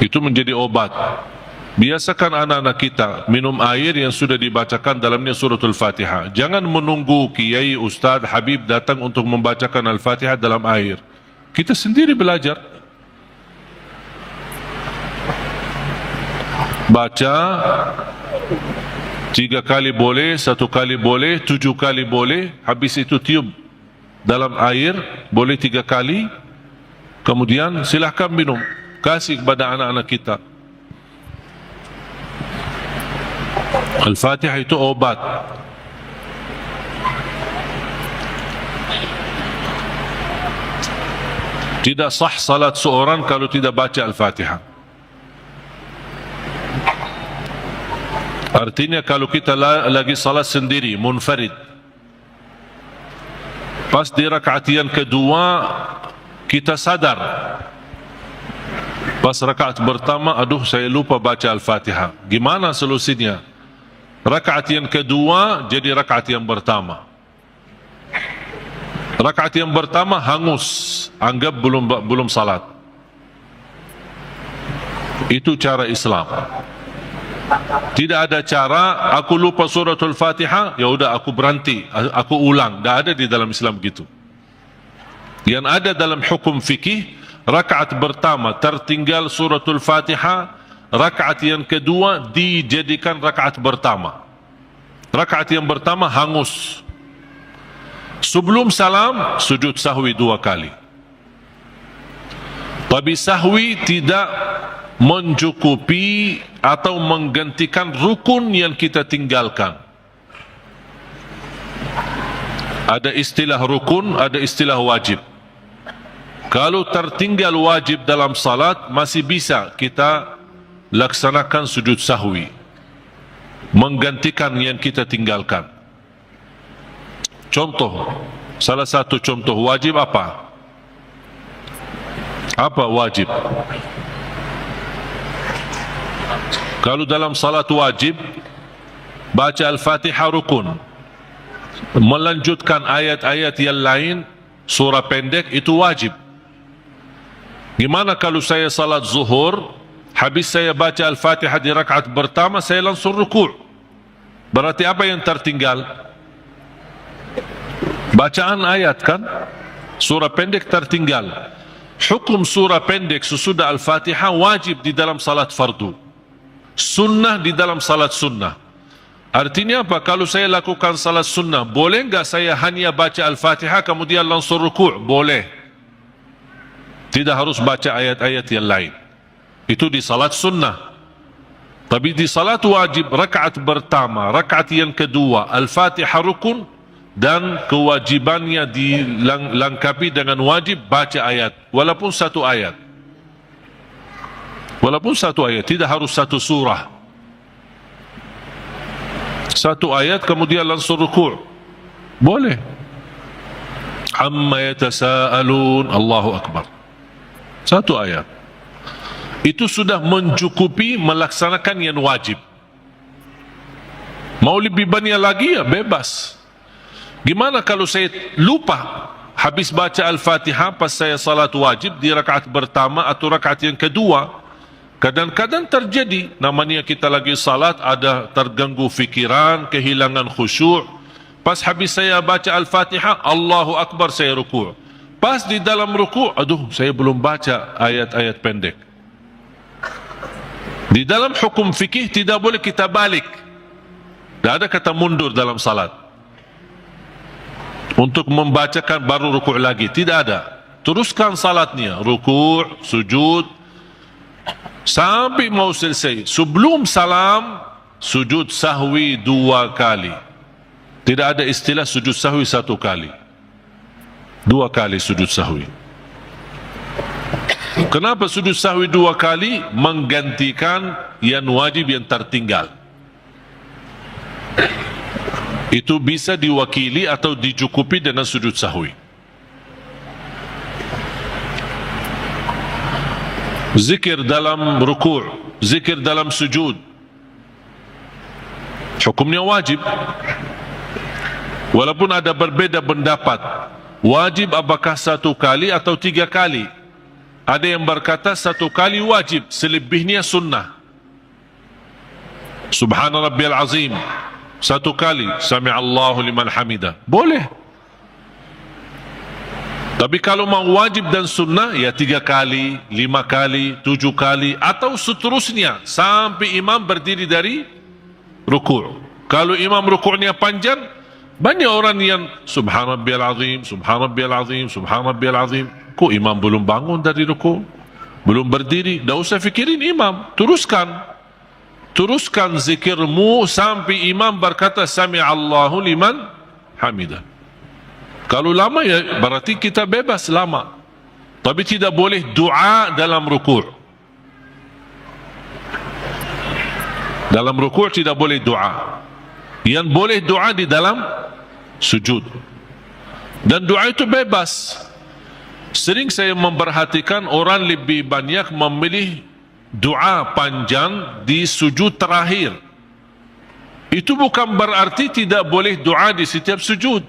[SPEAKER 1] Itu menjadi obat. Biasakan anak-anak kita minum air yang sudah dibacakan dalamnya suratul Fatihah. Jangan menunggu kiai, ustaz, habib datang untuk membacakan Al-Fatihah dalam air. Kita sendiri belajar. Baca 3 kali boleh, 1 kali boleh, 7 kali boleh. Habis itu tiup dalam air, boleh 3 kali. Kemudian silahkan minum. Kasih kepada anak-anak kita. Al-Fatihah itu obat. Tidak sah salat seorang kalau tidak baca Al-Fatihah. Artinya kalau kita lagi salat sendiri, munfarid, pas di rakaat yang kedua kita sadar, pas rakaat pertama, aduh saya lupa baca Al-Fatihah. Gimana solusinya? Rakaat yang kedua jadi rakaat yang pertama. Rakaat yang pertama hangus, anggap belum salat. Itu cara Islam. Tidak ada cara aku lupa suratul Fatihah, ya udah aku berhenti, aku ulang. Tidak ada di dalam Islam begitu. Yang ada dalam hukum fikih, rakaat pertama tertinggal suratul Fatihah, rakaat yang kedua dijadikan rakaat pertama. Rakaat yang pertama hangus. Sebelum salam, sujud sahwi 2 kali. Tapi sahwi tidak mencukupi atau menggantikan rukun yang kita tinggalkan. Ada istilah rukun, ada istilah wajib. Kalau tertinggal wajib dalam salat, masih bisa kita laksanakan sujud sahwi, menggantikan yang kita tinggalkan. Contoh, salah satu contoh wajib apa? Apa wajib? Kalau dalam salat wajib, baca Al-Fatihah rukun. Melanjutkan ayat-ayat yang lain, surah pendek, itu wajib. Gimana kalau saya salat zuhur, habis saya baca Al-Fatihah di rakaat pertama, saya langsung ruku'. Berarti apa yang tertinggal? Bacaan ayat kan? Surah pendek tertinggal. Hukum surah pendek sesudah Al-Fatihah wajib di dalam salat fardu. Sunnah di dalam salat sunnah. Artinya apa? Kalau saya lakukan salat sunnah, boleh enggak saya hanya baca Al-Fatihah kemudian langsung ruku'? Boleh. Tidak harus baca ayat-ayat yang lain. Itu di salat sunnah. Tapi di salat wajib, rakaat pertama, rakaat yang kedua, Al-Fatihah rukun, dan kewajibannya dilengkapi dengan wajib baca ayat, walaupun 1 ayat. Walaupun 1 ayat, tidak harus 1 surah. 1 ayat kemudian langsung ruku'. Boleh. Amma yatasaalun, Allahu Akbar. 1 ayat. Itu sudah mencukupi melaksanakan yang wajib. Mau lebih banyak lagi ya bebas. Gimana kalau saya lupa habis baca Al-Fatihah pas saya salat wajib di rakaat pertama atau rakaat yang kedua? Kadang-kadang terjadi, namanya kita lagi salat ada terganggu fikiran, kehilangan khusyuk. Pas habis saya baca Al-Fatihah, Allahu Akbar, saya ruku'. Pas di dalam ruku', aduh saya belum baca ayat-ayat pendek. Di dalam hukum fikih tidak boleh kita balik. Tidak ada kata mundur dalam salat. Untuk membacakan baru rukuk lagi, tidak ada. Teruskan salatnya, rukuk, sujud, sampai mau selesai. Sebelum salam, sujud sahwi 2 kali. Tidak ada istilah sujud sahwi 1 kali. 2 kali sujud sahwi. Kenapa sujud sahwi 2 kali? Menggantikan yang wajib yang tertinggal. Itu bisa diwakili atau dicukupi dengan sujud sahwi. Zikir dalam rukuk, zikir dalam sujud, hukumnya wajib. Walaupun ada berbeza pendapat, wajib apakah 1 kali atau 3 kali. Ada yang berkata 1 kali wajib, selebihnya sunnah. Subhana rabbiyal azim 1 kali, sami'allahu liman hamidah, boleh. Tapi kalau mau wajib dan sunnah, ya 3 kali, 5 kali, 7 kali, atau seterusnya sampai imam berdiri dari rukuk. Kalau imam rukuknya panjang, banyak orang yang subhanallahi azim, subhanallahi azim, subhanallahi azim. Kok imam belum bangun dari rukuk? Belum berdiri? Tak usah fikirin imam, teruskan. Teruskan zikirmu sampai imam berkata sami'allahu liman hamidah. Kalau lama, ya berarti kita bebas lama. Tapi tidak boleh doa dalam rukuk. Dalam rukuk tidak boleh doa. Yang boleh doa di dalam sujud. Dan doa itu bebas. Sering saya memperhatikan orang lebih banyak memilih doa panjang di sujud terakhir. Itu bukan berarti tidak boleh doa di setiap sujud.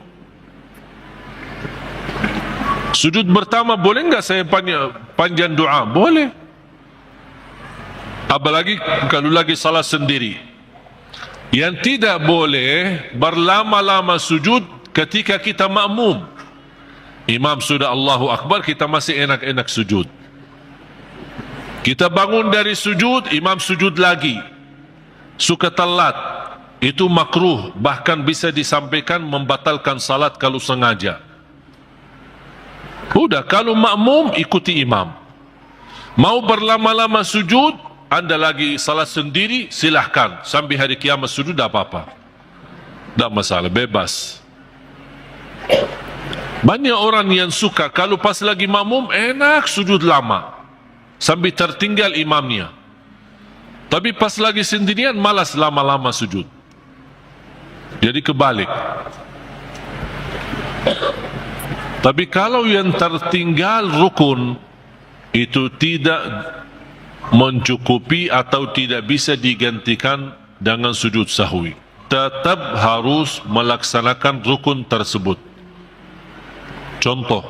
[SPEAKER 1] Sujud pertama boleh enggak saya panjang doa? Boleh. Apalagi kalau lagi salat sendiri. Yang tidak boleh berlama-lama sujud ketika kita makmum. Imam sudah Allahu Akbar, kita masih enak-enak sujud. Kita bangun dari sujud, imam sujud lagi. Suka telat. Itu makruh, bahkan bisa disampaikan membatalkan salat kalau sengaja. Udah, kalau makmum ikuti imam. Mau berlama-lama sujud, anda lagi salat sendiri, silahkan. Sampai hari kiamat sujud, tak apa-apa. Tak masalah, bebas. Banyak orang yang suka kalau pas lagi makmum, enak sujud lama. Sampai tertinggal imamnya. Tapi pas lagi sendirian, malas lama-lama sujud. Jadi kebalik. Tapi kalau yang tertinggal rukun itu tidak mencukupi atau tidak bisa digantikan dengan sujud sahwi, tetap harus melaksanakan rukun tersebut. Contoh,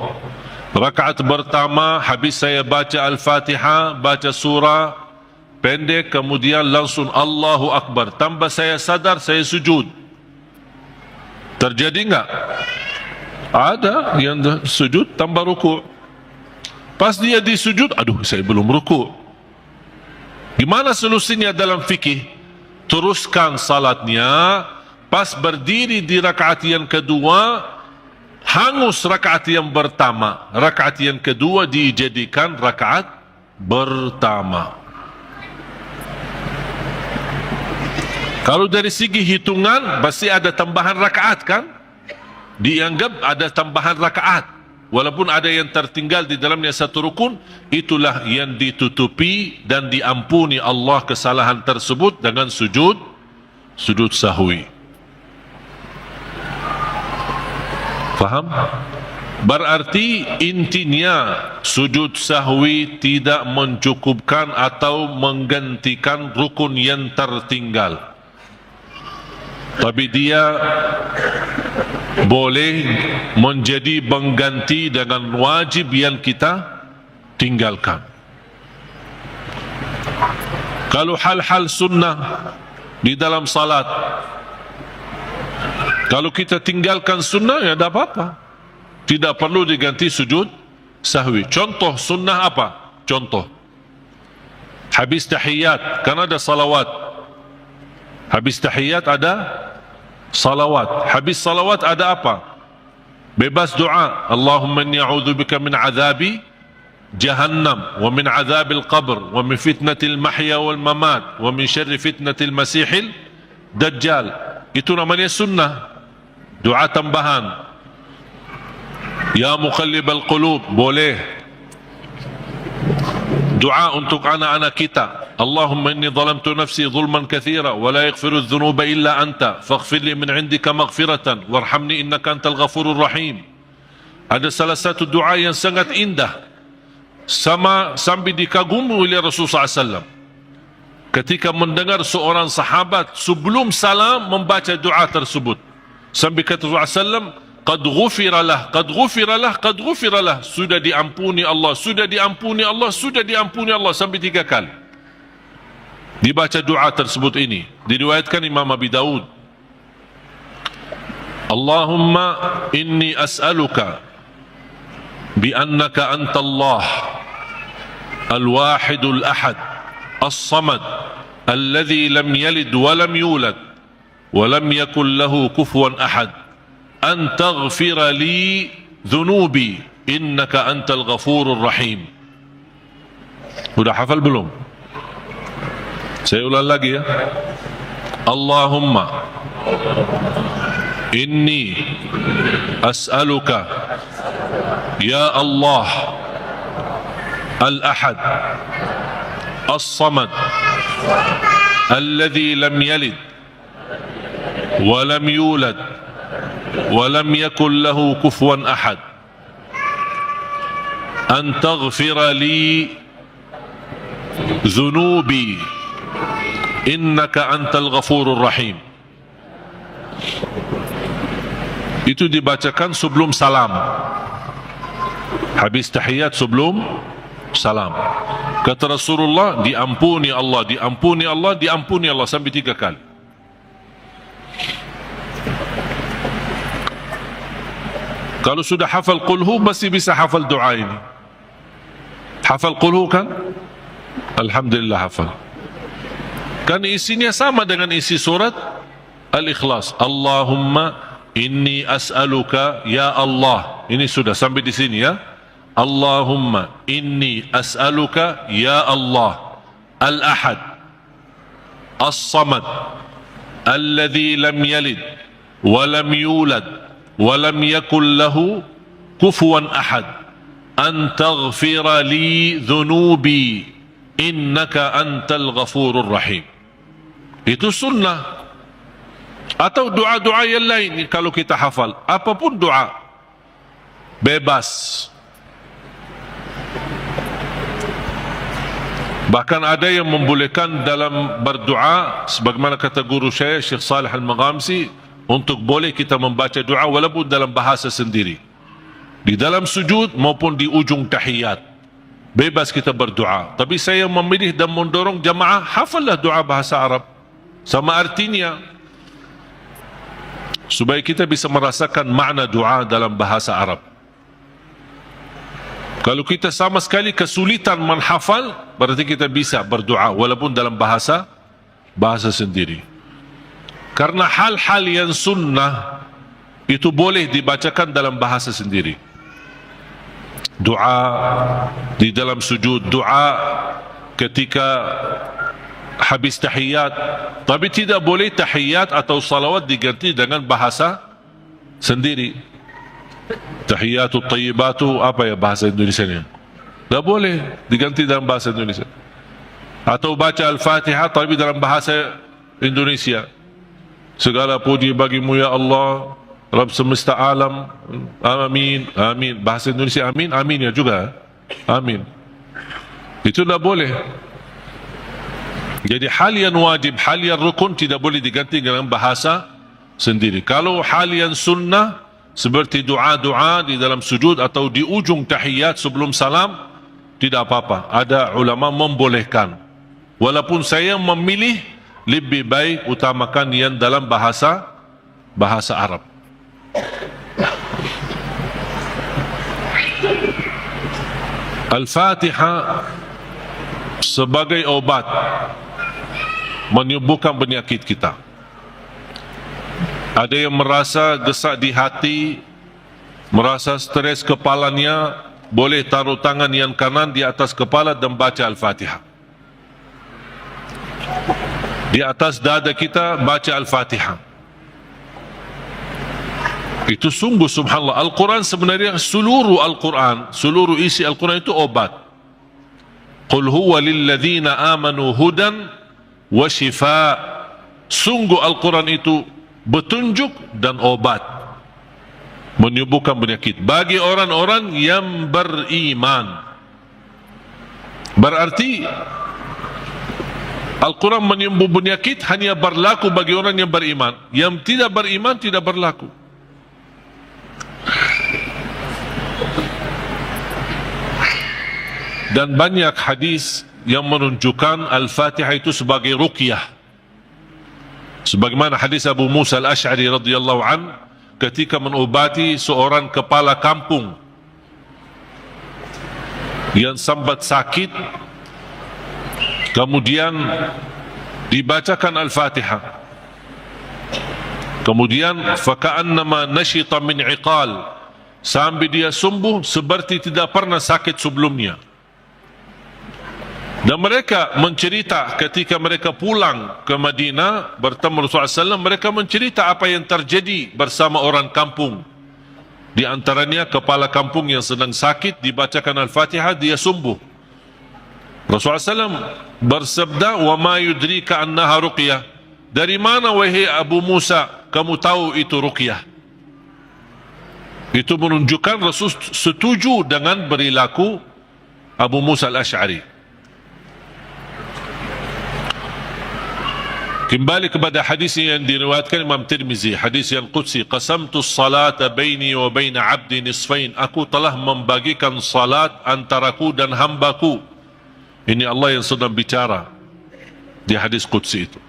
[SPEAKER 1] rakaat pertama habis saya baca Al-Fatihah, baca surah pendek, kemudian langsung Allahu Akbar, tanpa saya sadar saya sujud. Terjadi enggak? Ada yang sujud tanpa rukuk. Pas dia di sujud, aduh saya belum rukuk. Gimana solusinya dalam fikih? Teruskan salatnya, pas berdiri di rakaat yang kedua, hangus rakaat yang pertama. Rakaat yang kedua dijadikan rakaat pertama. Kalau dari segi hitungan, pasti ada tambahan rakaat kan? Dianggap ada tambahan rakaat. Walaupun ada yang tertinggal di dalamnya satu rukun, itulah yang ditutupi dan diampuni Allah kesalahan tersebut dengan sujud sahwi. Faham? Berarti intinya sujud sahwi tidak mencukupkan atau menggantikan rukun yang tertinggal. Tapi dia boleh menjadi pengganti dengan wajib yang kita tinggalkan. Kalau hal-hal sunnah di dalam salat, kalau kita tinggalkan sunnah, ya tak apa-apa. Tidak perlu diganti sujud sahwi. Contoh sunnah apa? Contoh Habis tahiyat, kan ada salawat. Habis tahiyat ada salawat. Habis salawat ada apa? Bebas doa. Allahumma inni a'udzubika min azabi jahannam wa min azabil qabr wa min fitnatil mahya wal mamat wa min syarri fitnatil masihil dajjal. Itu namanya sunnah. Doa tambahan. Ya muqallibal qulub, boleh. Doa untuk anak-anak kita. Allahumma inni zalamtu nafsi zulman kathira wa la yaghfiru adh-dhunuba illa anta faghfir li min 'indika maghfiratan warhamni innaka antal ghafurur rahim. Ada salah satu doa yang sangat indah sampai dikagumi oleh Rasulullah SAW ketika mendengar seorang sahabat sebelum salam membaca doa tersebut. Sampai kata Rasulullah SAW, qad ghufira lah, qad ghufira lah, qad ghufira lah, sudah diampuni Allah, sudah diampuni Allah, sudah diampuni Allah, sampai 3 kali dibaca doa tersebut. Ini diriwayatkan Imam Abi Daud. Allahumma inni as'aluka bi annaka anta Allah al-wahidul ahad as-samad alladhi lam yalid wa lam yulad wa lam yakul lahu kufuwan ahad an taghfira li dhunubi innaka antal ghafurur rahim. Sudah hafal belum? Saya ulang lagi ya. Allahumma inni as'aluka ya Allah al-ahad as-samad alladhi lam yalid wa lam yulad wa lam yakul lahu kufuwan ahad an taghfira li dhunubi innaka antal ghafurur rahim. Itu dibacakan sebelum salam. Habis tahiyat sebelum salam. Kata Rasulullah, diampuni Allah, diampuni Allah, diampuni Allah sampai 3 kali. Kalau sudah hafal qulhu masih bisa hafal doa ini. Hafal qulhu kan? Alhamdulillah hafal. Kan isinya sama dengan isi surat Al-Ikhlas. Allahumma inni as'aluka ya Allah. Ini sudah sampai di sini ya. Allahumma inni as'aluka ya Allah al-ahad as-samad alladhi lam yalid wa lam yulad wa lam yakul lahu kufuwan ahad an taghfira li dhunubi innaka antal ghafurur rahim. Itu sunnah. Atau doa-doa yang lain kalau kita hafal, apapun doa bebas. Bahkan ada yang membolehkan dalam berdoa sebagaimana kata guru saya Syekh Salih Al-Maghamsi, untuk boleh kita membaca doa walaupun dalam bahasa sendiri, di dalam sujud maupun di ujung tahiyat, bebas kita berdoa. Tapi saya memilih dan mendorong jamaah hafallah doa bahasa Arab sama artinya, supaya kita bisa merasakan makna doa dalam bahasa Arab. Kalau kita sama sekali kesulitan menghafal, berarti kita bisa berdoa walaupun dalam bahasa sendiri. Karena hal-hal yang sunnah itu boleh dibacakan dalam bahasa sendiri. Doa di dalam sujud, doa ketika habis tahiyat, tapi tidak boleh tahiyat atau salawat diganti dengan bahasa sendiri. Tahiyatu tayyibatu, apa ya bahasa Indonesianya? Tak boleh diganti dalam bahasa Indonesia. Atau baca Al-Fatihah tapi dalam bahasa Indonesia. Segala puji bagimu ya Allah, Rabb semesta alam, amin, amin. Bahasa Indonesia amin, amin ya juga, amin. Itu tak boleh. Jadi hal yang wajib, hal yang rukun tidak boleh diganti dengan bahasa sendiri. Kalau hal yang sunnah seperti doa-doa di dalam sujud atau di ujung tahiyat sebelum salam, tidak apa-apa. Ada ulama membolehkan. Walaupun saya memilih lebih baik utamakan yang dalam bahasa Arab. Al-Fatihah sebagai obat menyembuhkan penyakit kita. Ada yang merasa gesak di hati, merasa stres kepalanya, boleh taruh tangan yang kanan di atas kepala dan baca Al-Fatihah. Di atas dada kita baca Al-Fatihah. Itu sungguh subhanallah. Al-Quran sebenarnya seluruh Al-Quran, seluruh isi Al-Quran itu obat. Qul huwa lilladzina amanu hudan wa shifa. Sungguh Al-Quran itu petunjuk dan obat, menyembuhkan penyakit bagi orang-orang yang beriman. Berarti Al-Quran menyembuh penyakit hanya berlaku bagi orang yang beriman. Yang tidak beriman tidak berlaku. Dan banyak hadis yang menunjukkan Al-Fatihah itu sebagai ruqyah. Sebagaimana hadis Abu Musa Al-Ash'ari radhiyallahu an ketika menobati seorang kepala kampung yang sambat sakit, kemudian dibacakan Al-Fatihah. Kemudian faka'annama nashita min iqal, sampai dia sembuh seperti tidak pernah sakit sebelumnya. Dan mereka mencerita ketika mereka pulang ke Madinah bertemu Rasulullah SAW, mereka mencerita apa yang terjadi bersama orang kampung. Di antaranya kepala kampung yang sedang sakit, dibacakan Al-Fatihah, dia sembuh. Rasulullah SAW bersabda, "Wa ma yudrika annaha ruqyah." Dari mana wahai Abu Musa kamu tahu itu ruqyah? Itu menunjukkan Rasul setuju dengan perilaku Abu Musa Al-Ash'ari. Kembali kepada hadis yang diriwayatkan Imam Tirmizi, hadis yang qudsi, qasamtu salata baini wa baina abdi nisfain. Aku telah membagikan salat antaraku dan hambaku. Ini Allah yang sedang bicara di hadis qudsi itu.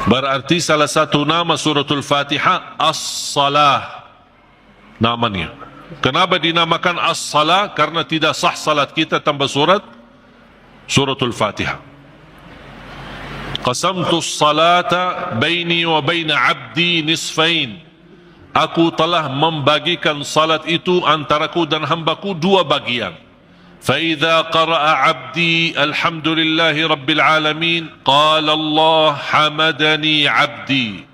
[SPEAKER 1] Berarti salah satu nama suratul Fatihah As-Salah namanya. Kenapa dinamakan As-Salah? Karena tidak sah salat kita tanpa suratul Fatihah. Qasamtu salata baini wa baina abdi nisfain. Aku telah membagikan salat itu antaraku dan hambaku dua bagian. Fa idza qara'a abdi alhamdulillahi rabbil alamin qala Allah hamadani abdi.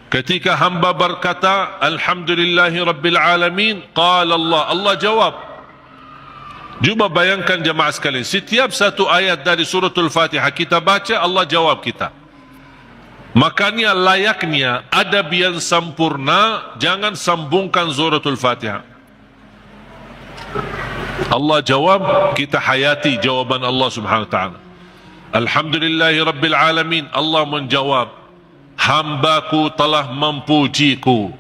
[SPEAKER 1] Ketika hamba berkata alhamdulillahi rabbil alamin qala Allah, Allah jawab. Cuba bayangkan jemaah sekalian, setiap satu ayat dari suratul Fatihah kita baca, Allah jawab kita. Makanya layaknya adab yang sempurna, jangan sambungkan suratul Fatihah. Allah jawab, kita hayati jawaban Allah subhanahu wa ta'ala. Alhamdulillahi rabbil alamin. Allah menjawab, hambaku telah memujiku.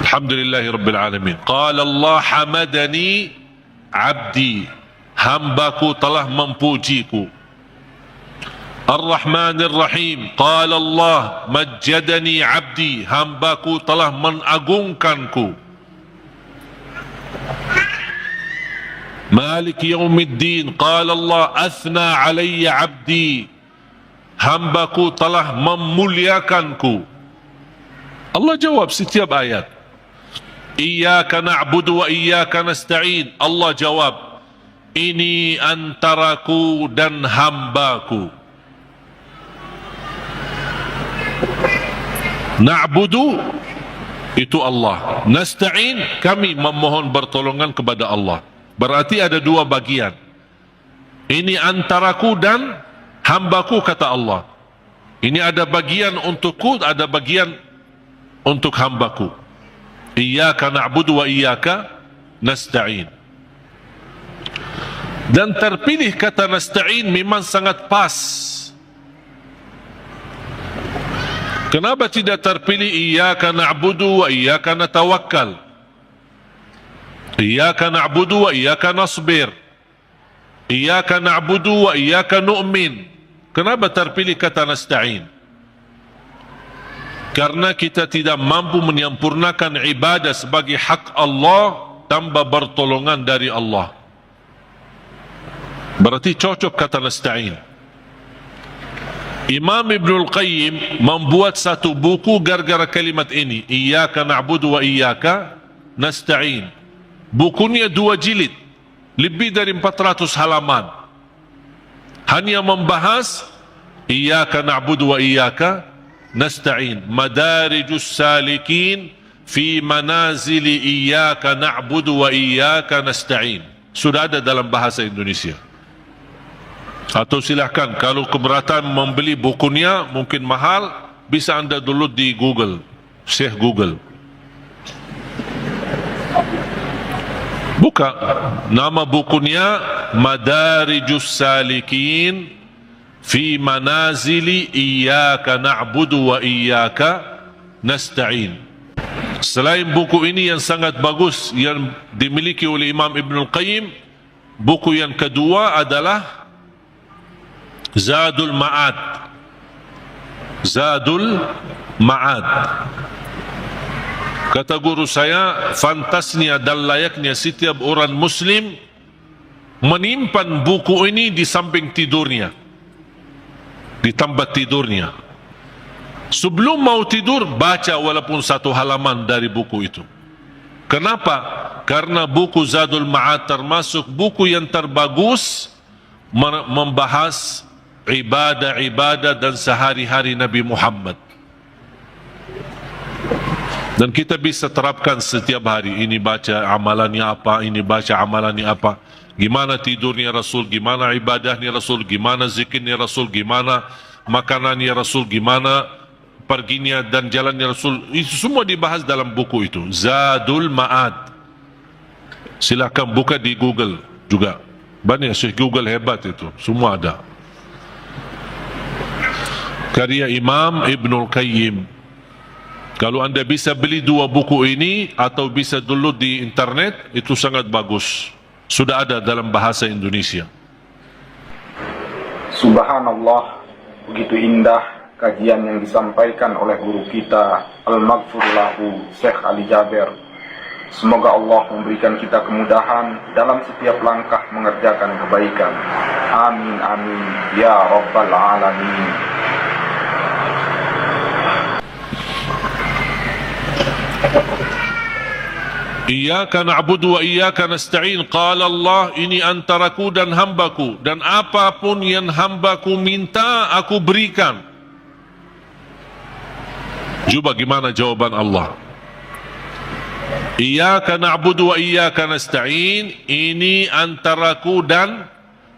[SPEAKER 1] Alhamdulillahi rabbil alamin. Qala Allah hamadani abdi. Hambaku telah memujiku. Ar-Rahmanir Rahim. Qala Allah majjadani abdi. Hambaku telah mengagungkanku. Malik yaumiddin. Qala Allah athna alayya abdi. Hambaku telah memuliakanku. Allah jawab setiap ayat. Iyyaka na'budu wa iyyaka nasta'in. Allah jawab, ini antaraku dan hambaku. Na'budu itu Allah. Nasta'in, kami memohon pertolongan kepada Allah. Berarti ada dua bagian. Ini antaraku dan hambaku, kata Allah. Ini ada bagian untukku, ada bagian untuk hambaku. Iyyaka na'budu wa iyyaka nasta'in. Dan terpilih kata nasta'in memang sangat pas. Kenapa tidak terpilih iyyaka na'budu wa iyyaka natawakkal? Iyyaka na'budu wa iyyaka nasbir. Iyyaka na'budu wa iyyaka nu'min. Kenapa terpilih kata nasta'in? Karena kita tidak mampu menyempurnakan ibadah sebagai hak Allah tanpa pertolongan dari Allah. Berarti cocok kata nasta'in. Imam Ibnul Qayyim membuat satu buku gara-gara kalimat ini, Iyyaka na'budu wa iyyaka nasta'in. Bukunya 2 jilid, lebih dari 400 halaman. Hanya membahas Iyyaka na'budu wa iyyaka nasta'in. Madarijus salikin fi manazili Iyyaka na'budu wa iyyaka nasta'in. Sudah ada dalam bahasa Indonesia. Atau silahkan, kalau keberatan membeli bukunya mungkin mahal, bisa anda download di Google, Syekh Google. Buka nama bukunya Madarijus Salikin fi manazili Iyyaka na'budu wa iyyaka nasta'in. Selain buku ini yang sangat bagus yang dimiliki oleh Imam Ibnul Qayyim, buku yang kedua adalah Zadul Ma'ad. Zadul Ma'ad. Kata guru saya, fantasnya dan layaknya setiap orang Muslim menyimpan buku ini di samping tidurnya, di tempat tidurnya. Sebelum mau tidur, baca walaupun 1 halaman dari buku itu. Kenapa? Karena buku Zadul Ma'ad termasuk buku yang terbagus membahas ibadah-ibadah dan sehari-hari Nabi Muhammad. Dan kita bisa terapkan setiap hari. Ini baca amalannya apa, ini baca amalannya apa. Gimana tidurnya Rasul, gimana ibadahnya Rasul, gimana zikirnya Rasul, gimana makanannya Rasul, gimana perginya dan jalannya Rasul. Itu semua dibahas dalam buku itu, Zadul Ma'ad. Silakan buka di Google juga. Banyak Syekh Google hebat itu, semua ada. Karya Imam Ibnul Qayyim. Kalau anda bisa beli 2 buku ini atau bisa download di internet, itu sangat bagus. Sudah ada dalam bahasa Indonesia.
[SPEAKER 3] Subhanallah, begitu indah kajian yang disampaikan oleh guru kita Al-Maghfur Lahu Syekh Ali Jaber. Semoga Allah memberikan kita kemudahan dalam setiap langkah mengerjakan kebaikan. Amin amin ya rabbal alamin.
[SPEAKER 1] Iyyaka na'budu wa iyyaka nasta'in. Qala Allah, ini antaraku dan hambaku, dan apapun yang hambaku minta aku berikan. Coba gimana jawaban Allah? Iyyaka na'budu wa iyyaka nasta'in, ini antaraku dan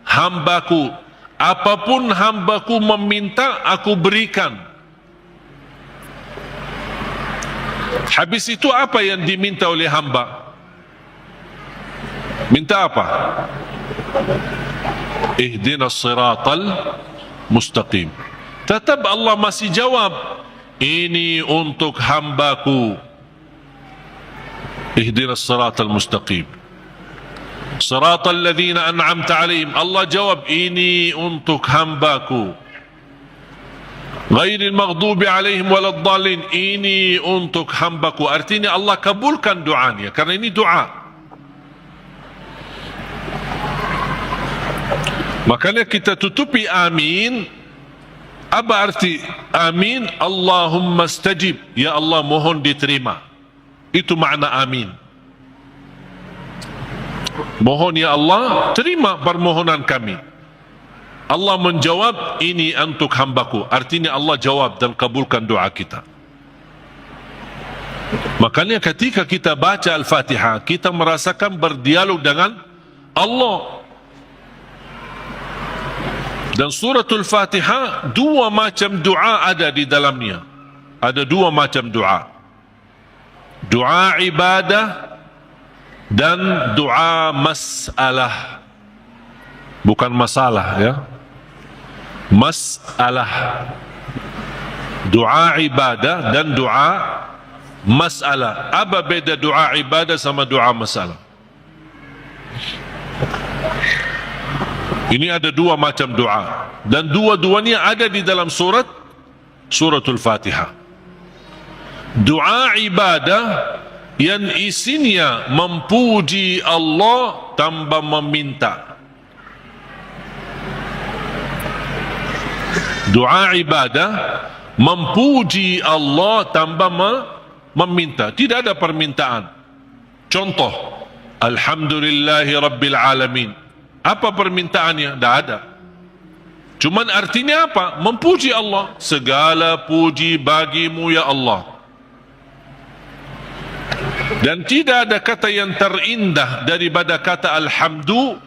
[SPEAKER 1] hambaku. Apapun hambaku meminta aku berikan. Habis itu apa yang diminta oleh hamba? Minta apa? Ihdinas siratal mustaqim. Tetap Allah masih jawab, ini untuk hambaku. Ihdinas siratal mustaqim. Siratal ladzina an'amta alaihim. Allah jawab, ini untuk hambaku. Ghairil maghdubi alaihim waladdallin, ini untuk hambaku. Artinya Allah kabulkan doanya, karena ini doa. Makanya kita tutupi amin. Apa arti amin? Allahumma stajib, ya Allah mohon diterima. Itu makna amin. Mohon ya Allah, terima permohonan kami. Allah menjawab, ini untuk hambaku. Artinya Allah jawab dan kabulkan doa kita. Makanya ketika kita baca Al-Fatihah, kita merasakan berdialog dengan Allah. Dan suratul Fatihah, 2 macam doa ada di dalamnya. Ada 2 macam doa. Doa ibadah dan doa masalah. Bukan masalah ya. Masalah. Doa ibadah dan doa masalah. Apa beda doa ibadah sama doa masalah? Ini ada 2 macam doa, dan dua-duanya ada di dalam suratul Fatihah. Doa ibadah yang isinya memuji Allah tanpa meminta. Doa ibadah memuji Allah tanpa meminta. Tidak ada permintaan. Contoh, Alhamdulillahi Rabbil Alamin. Apa permintaannya? Tidak ada. Cuman artinya apa? Memuji Allah. Segala puji bagimu ya Allah. Dan tidak ada kata yang terindah daripada kata Alhamdu,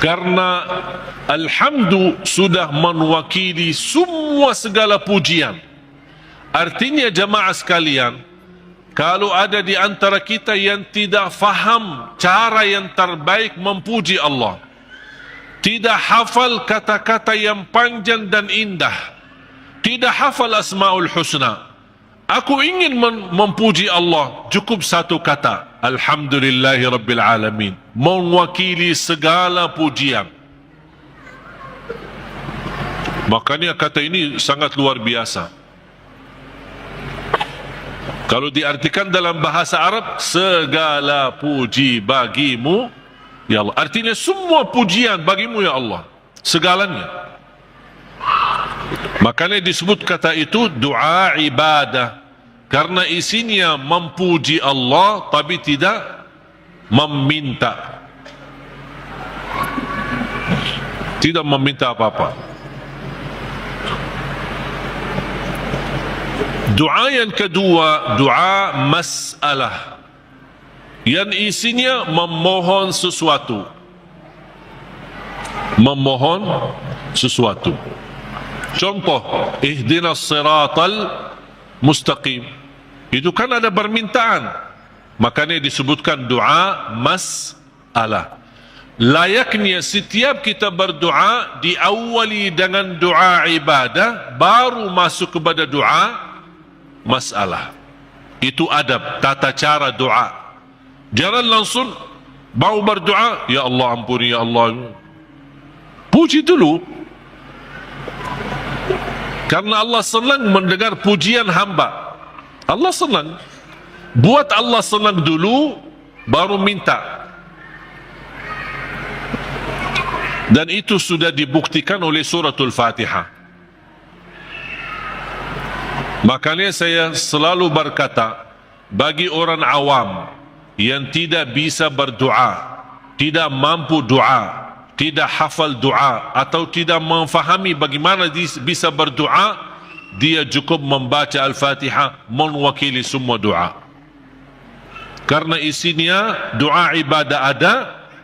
[SPEAKER 1] karena Alhamdu sudah mewakili semua segala pujian. Artinya jemaah sekalian, kalau ada di antara kita yang tidak faham cara yang terbaik memuji Allah, tidak hafal kata-kata yang panjang dan indah, tidak hafal Asmaul Husna, aku ingin memuji Allah, cukup satu kata, Alhamdulillahi Rabbil Alamin, mewakili segala pujian. Makanya kata ini sangat luar biasa. Kalau diartikan dalam bahasa Arab, segala puji bagimu ya Allah, artinya semua pujian bagimu ya Allah, segalanya. Makanya disebut kata itu doa ibadah, karena isinya memuji Allah tapi tidak meminta. Tidak meminta apa-apa. Doa yang kedua, doa masalah, yang isinya memohon sesuatu. Memohon sesuatu. Contoh, ihdinas siratal mustaqim. Itu kan ada permintaan. Makanya disebutkan doa masalah. Layaknya setiap kita berdoa diawali dengan doa ibadah, baru masuk kepada doa masalah. Itu adab, tata cara doa. Jangan langsung mau berdoa, ya Allah ampuni ya Allah. Puji dulu. Karena Allah senang mendengar pujian hamba. Allah senang. Buat Allah senang dulu, baru minta. Dan itu sudah dibuktikan oleh suratul Fatihah. Makanya saya selalu berkata, bagi orang awam yang tidak bisa berdoa, tidak mampu doa, tidak hafal doa, atau tidak memfahami bagaimana bisa berdoa, dia cukup membaca Al-Fatihah mewakili semua doa. Karena isinya doa ibadah ada,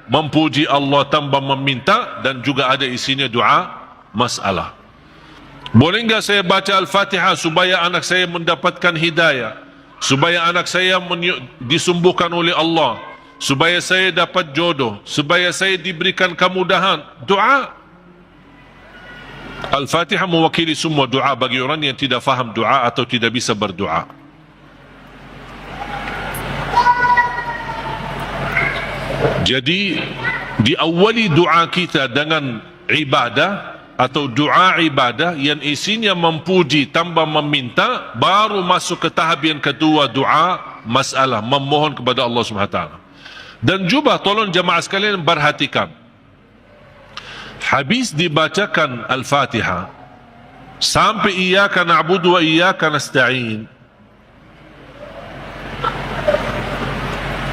[SPEAKER 1] memuji Allah tanpa meminta, dan juga ada isinya doa masalah. Boleh enggak saya baca Al-Fatihah supaya anak saya mendapatkan hidayah, supaya anak saya disembuhkan oleh Allah, supaya saya dapat jodoh, supaya saya diberikan kemudahan? Doa. Al-Fatihah mewakili semua doa bagi orang yang tidak faham doa atau tidak bisa berdoa. Jadi diawali doa kita dengan ibadah atau doa ibadah yang isinya memuji tanpa meminta, baru masuk ke tahap yang kedua, doa masalah, memohon kepada Allah SWT. Dan juga tolong jemaah sekalian perhatikan, habis dibacakan Al-Fatihah sampai iyyaka na'budu wa iyyaka nasta'in,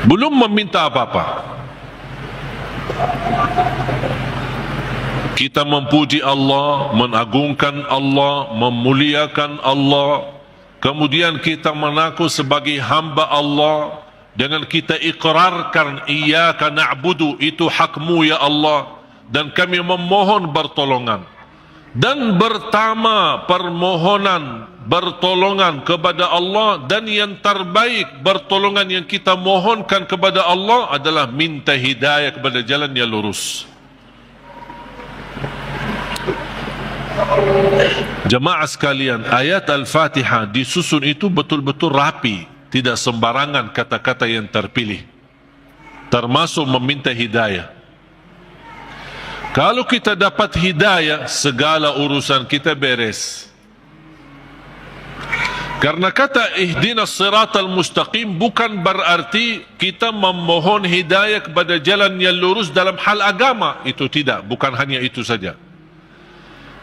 [SPEAKER 1] belum meminta apa-apa. Kita memuji Allah, mengagungkan Allah, memuliakan Allah. Kemudian kita mengaku sebagai hamba Allah dengan kita ikrarkan iyyaka na'budu, itu hakmu ya Allah, dan kami memohon pertolongan. Dan pertama permohonan bertolongan kepada Allah, dan yang terbaik pertolongan yang kita mohonkan kepada Allah adalah minta hidayah kepada jalan yang lurus. Jemaah sekalian, ayat Al-Fatihah disusun itu betul-betul rapi, tidak sembarangan kata-kata yang terpilih, termasuk meminta hidayah. Kalau kita dapat hidayah, segala urusan kita beres. Karena kata ihdinas siratal mustaqim bukan berarti kita memohon hidayah kepada jalan yang lurus dalam hal agama. Itu tidak, bukan hanya itu saja.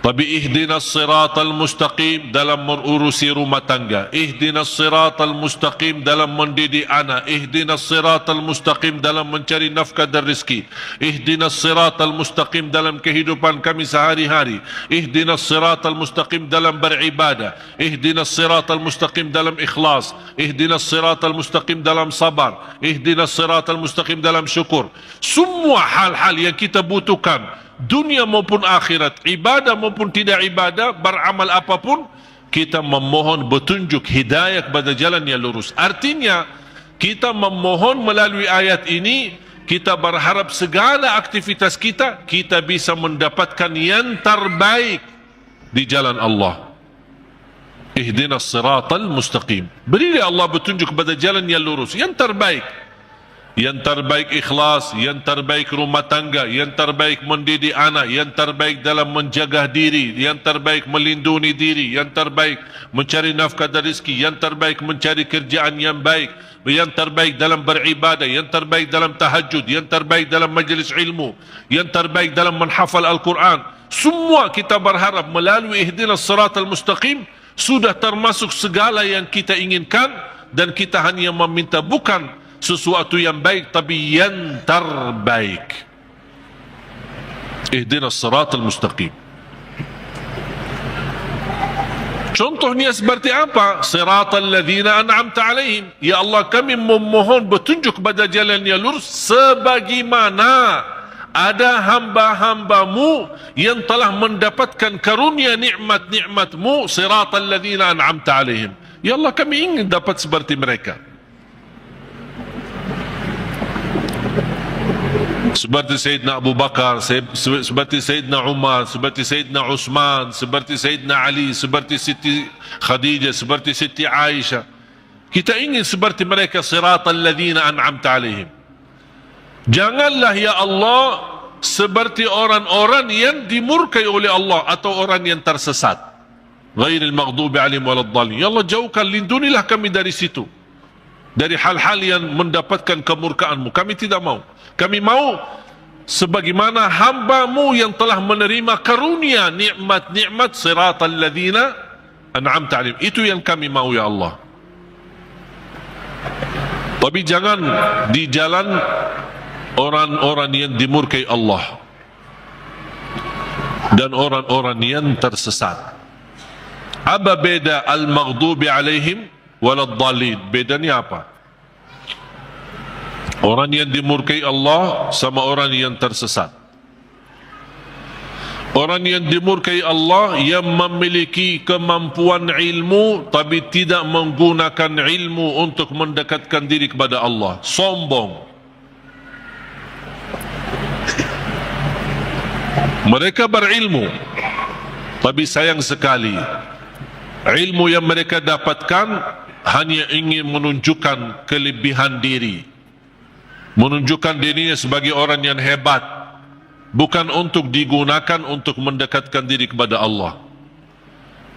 [SPEAKER 1] Tapi ihdinas siratal mustaqim dalam mengurusi rumah tangga, ihdinas siratal mustaqim dalam mendidik anak, ihdinas siratal mustaqim dalam mencari nafkah dan rezeki, ihdinas siratal mustaqim dalam kehidupan kami sehari-hari, ihdinas siratal mustaqim dalam beribadah, ihdinas siratal mustaqim dalam ikhlas, ihdinas siratal mustaqim dalam sabar, ihdinas siratal mustaqim dalam syukur. Semua hal-hal yang kita butuhkan dunia maupun akhirat, ibadah maupun tidak ibadah, beramal apapun, kita memohon petunjuk hidayah kepada jalan yang lurus. Artinya, kita memohon melalui ayat ini, kita berharap segala aktivitas kita bisa mendapatkan yang terbaik di jalan Allah. Ihdinas siratal mustaqim. Berilah Allah petunjuk kepada jalan yang lurus, yang terbaik. Yang terbaik ikhlas, yang terbaik rumah tangga, yang terbaik mendidik anak, yang terbaik dalam menjaga diri, yang terbaik melindungi diri, yang terbaik mencari nafkah dan rezeki, yang terbaik mencari kerjaan yang baik, yang terbaik dalam beribadah, yang terbaik dalam tahajud, yang terbaik dalam majlis ilmu, yang terbaik dalam menghafal Al-Quran. Semua kita berharap melalui ihdinas siratal mustaqim sudah termasuk segala yang kita inginkan, dan kita hanya meminta bukan sesuatu yang baik, tapi yang terbaik. Ihdinas siratal mustaqim. Contohnya seperti apa? Siratal ladzina an'amta alaihim. Ya Allah, kami memohon petunjuk kepada jalan yang lurus sebagaimana ada hamba-hambamu yang telah mendapatkan karunia nikmat-nikmatmu. Siratal ladzina an'amta alaihim. Ya Allah, kami ingin dapat seperti mereka. Seperti Sayyidina Abu Bakar, seperti Sayyidina Umar, seperti Sayyidina Uthman, seperti Sayyidina Ali, seperti Siti Khadijah, seperti Siti Aisyah. Kita ingin seperti mereka, siratal ladzina an'amta alaihim. Janganlah ya Allah seperti orang-orang yang dimurkai oleh Allah atau orang yang tersesat. Ghairil maghdubi alaihim waladdallin. Ya Allah, jauhkan, lindungilah kami dari situ, dari hal-hal yang mendapatkan kemurkaanmu. Kami tidak mau. Kami mau sebagaimana hamba-Mu yang telah menerima karunia nikmat-nikmat, siratal ladzina an'amta alaihim. Itu yang kami mau ya Allah. Tapi jangan di jalan orang-orang yang dimurkai Allah dan orang-orang yang tersesat. Apa beda al-maghdubi alaihim waladdallin? Bedanya apa? Orang yang dimurkai Allah sama orang yang tersesat. Orang yang dimurkai Allah yang memiliki kemampuan ilmu tapi tidak menggunakan ilmu untuk mendekatkan diri kepada Allah. Sombong. Mereka berilmu, tapi sayang sekali ilmu yang mereka dapatkan hanya ingin menunjukkan kelebihan diri, menunjukkan dirinya sebagai orang yang hebat, bukan untuk digunakan untuk mendekatkan diri kepada Allah.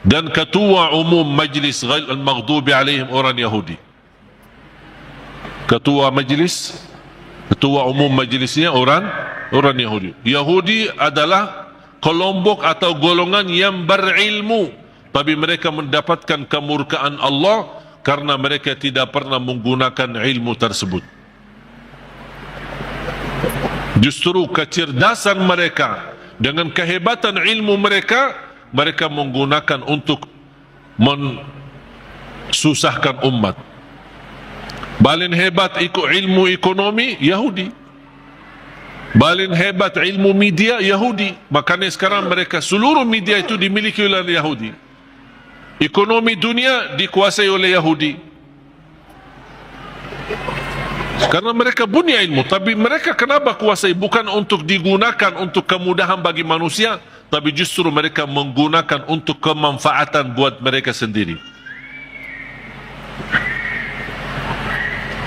[SPEAKER 1] Dan ketua umum majlis al-maghdubi alaihim orang Yahudi. Ketua umum majlisnya orang Yahudi. Yahudi adalah kelompok atau golongan yang berilmu, tapi mereka mendapatkan kemurkaan Allah karena mereka tidak pernah menggunakan ilmu tersebut. Justru kecerdasan mereka dengan kehebatan ilmu mereka, mereka menggunakan untuk mensusahkan umat. Paling hebat ilmu ekonomi Yahudi, paling hebat ilmu media Yahudi. Makanya sekarang mereka seluruh media itu dimiliki oleh Yahudi. Ekonomi dunia dikuasai oleh Yahudi. Karena mereka punya ilmu, tapi mereka kenapa kuasai? Bukan untuk digunakan untuk kemudahan bagi manusia, tapi justru mereka menggunakan untuk kemanfaatan buat mereka sendiri.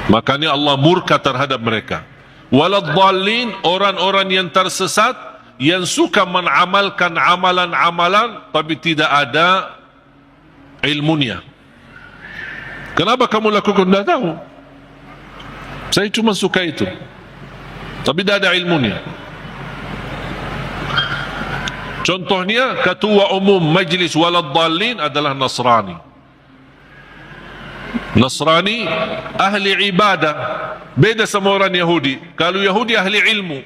[SPEAKER 1] Makanya Allah murka terhadap mereka. Waladdallin, orang-orang yang tersesat, yang suka mengamalkan amalan-amalan tapi tidak ada ilmunya. Kenapa kamu lakukan? Tidak tahu. Saya cuma suka itu. Tapi tidak ada ilmunya. Contohnya, ketua umum Majlis Waladhdallin adalah Nasrani. Nasrani ahli ibadah, beda sama orang Yahudi. Kalau Yahudi ahli ilmu,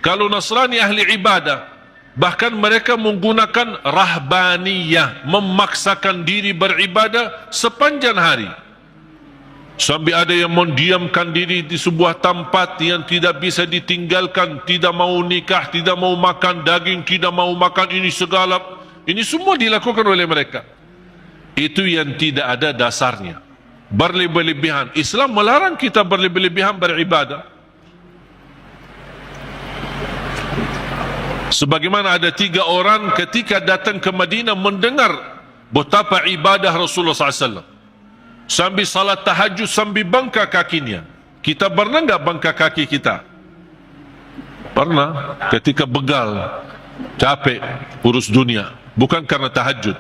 [SPEAKER 1] kalau Nasrani ahli ibadah. Bahkan mereka menggunakan rahbaniyah, memaksakan diri beribadah sepanjang hari. Sampai ada yang mendiamkan diri di sebuah tempat yang tidak bisa ditinggalkan, tidak mau nikah, tidak mau makan daging, tidak mau makan ini segala. Ini semua dilakukan oleh mereka. Itu yang tidak ada dasarnya. Berlebih-lebihan. Islam melarang kita berlebih-lebihan beribadah. Sebagaimana ada 3 orang ketika datang ke Madinah mendengar betapa ibadah Rasulullah SAW. Sambil salat tahajud, sambil bangka kakinya. Kita pernah enggak bangka kaki kita? Pernah. Ketika begal, capek, urus dunia. Bukan karena tahajud.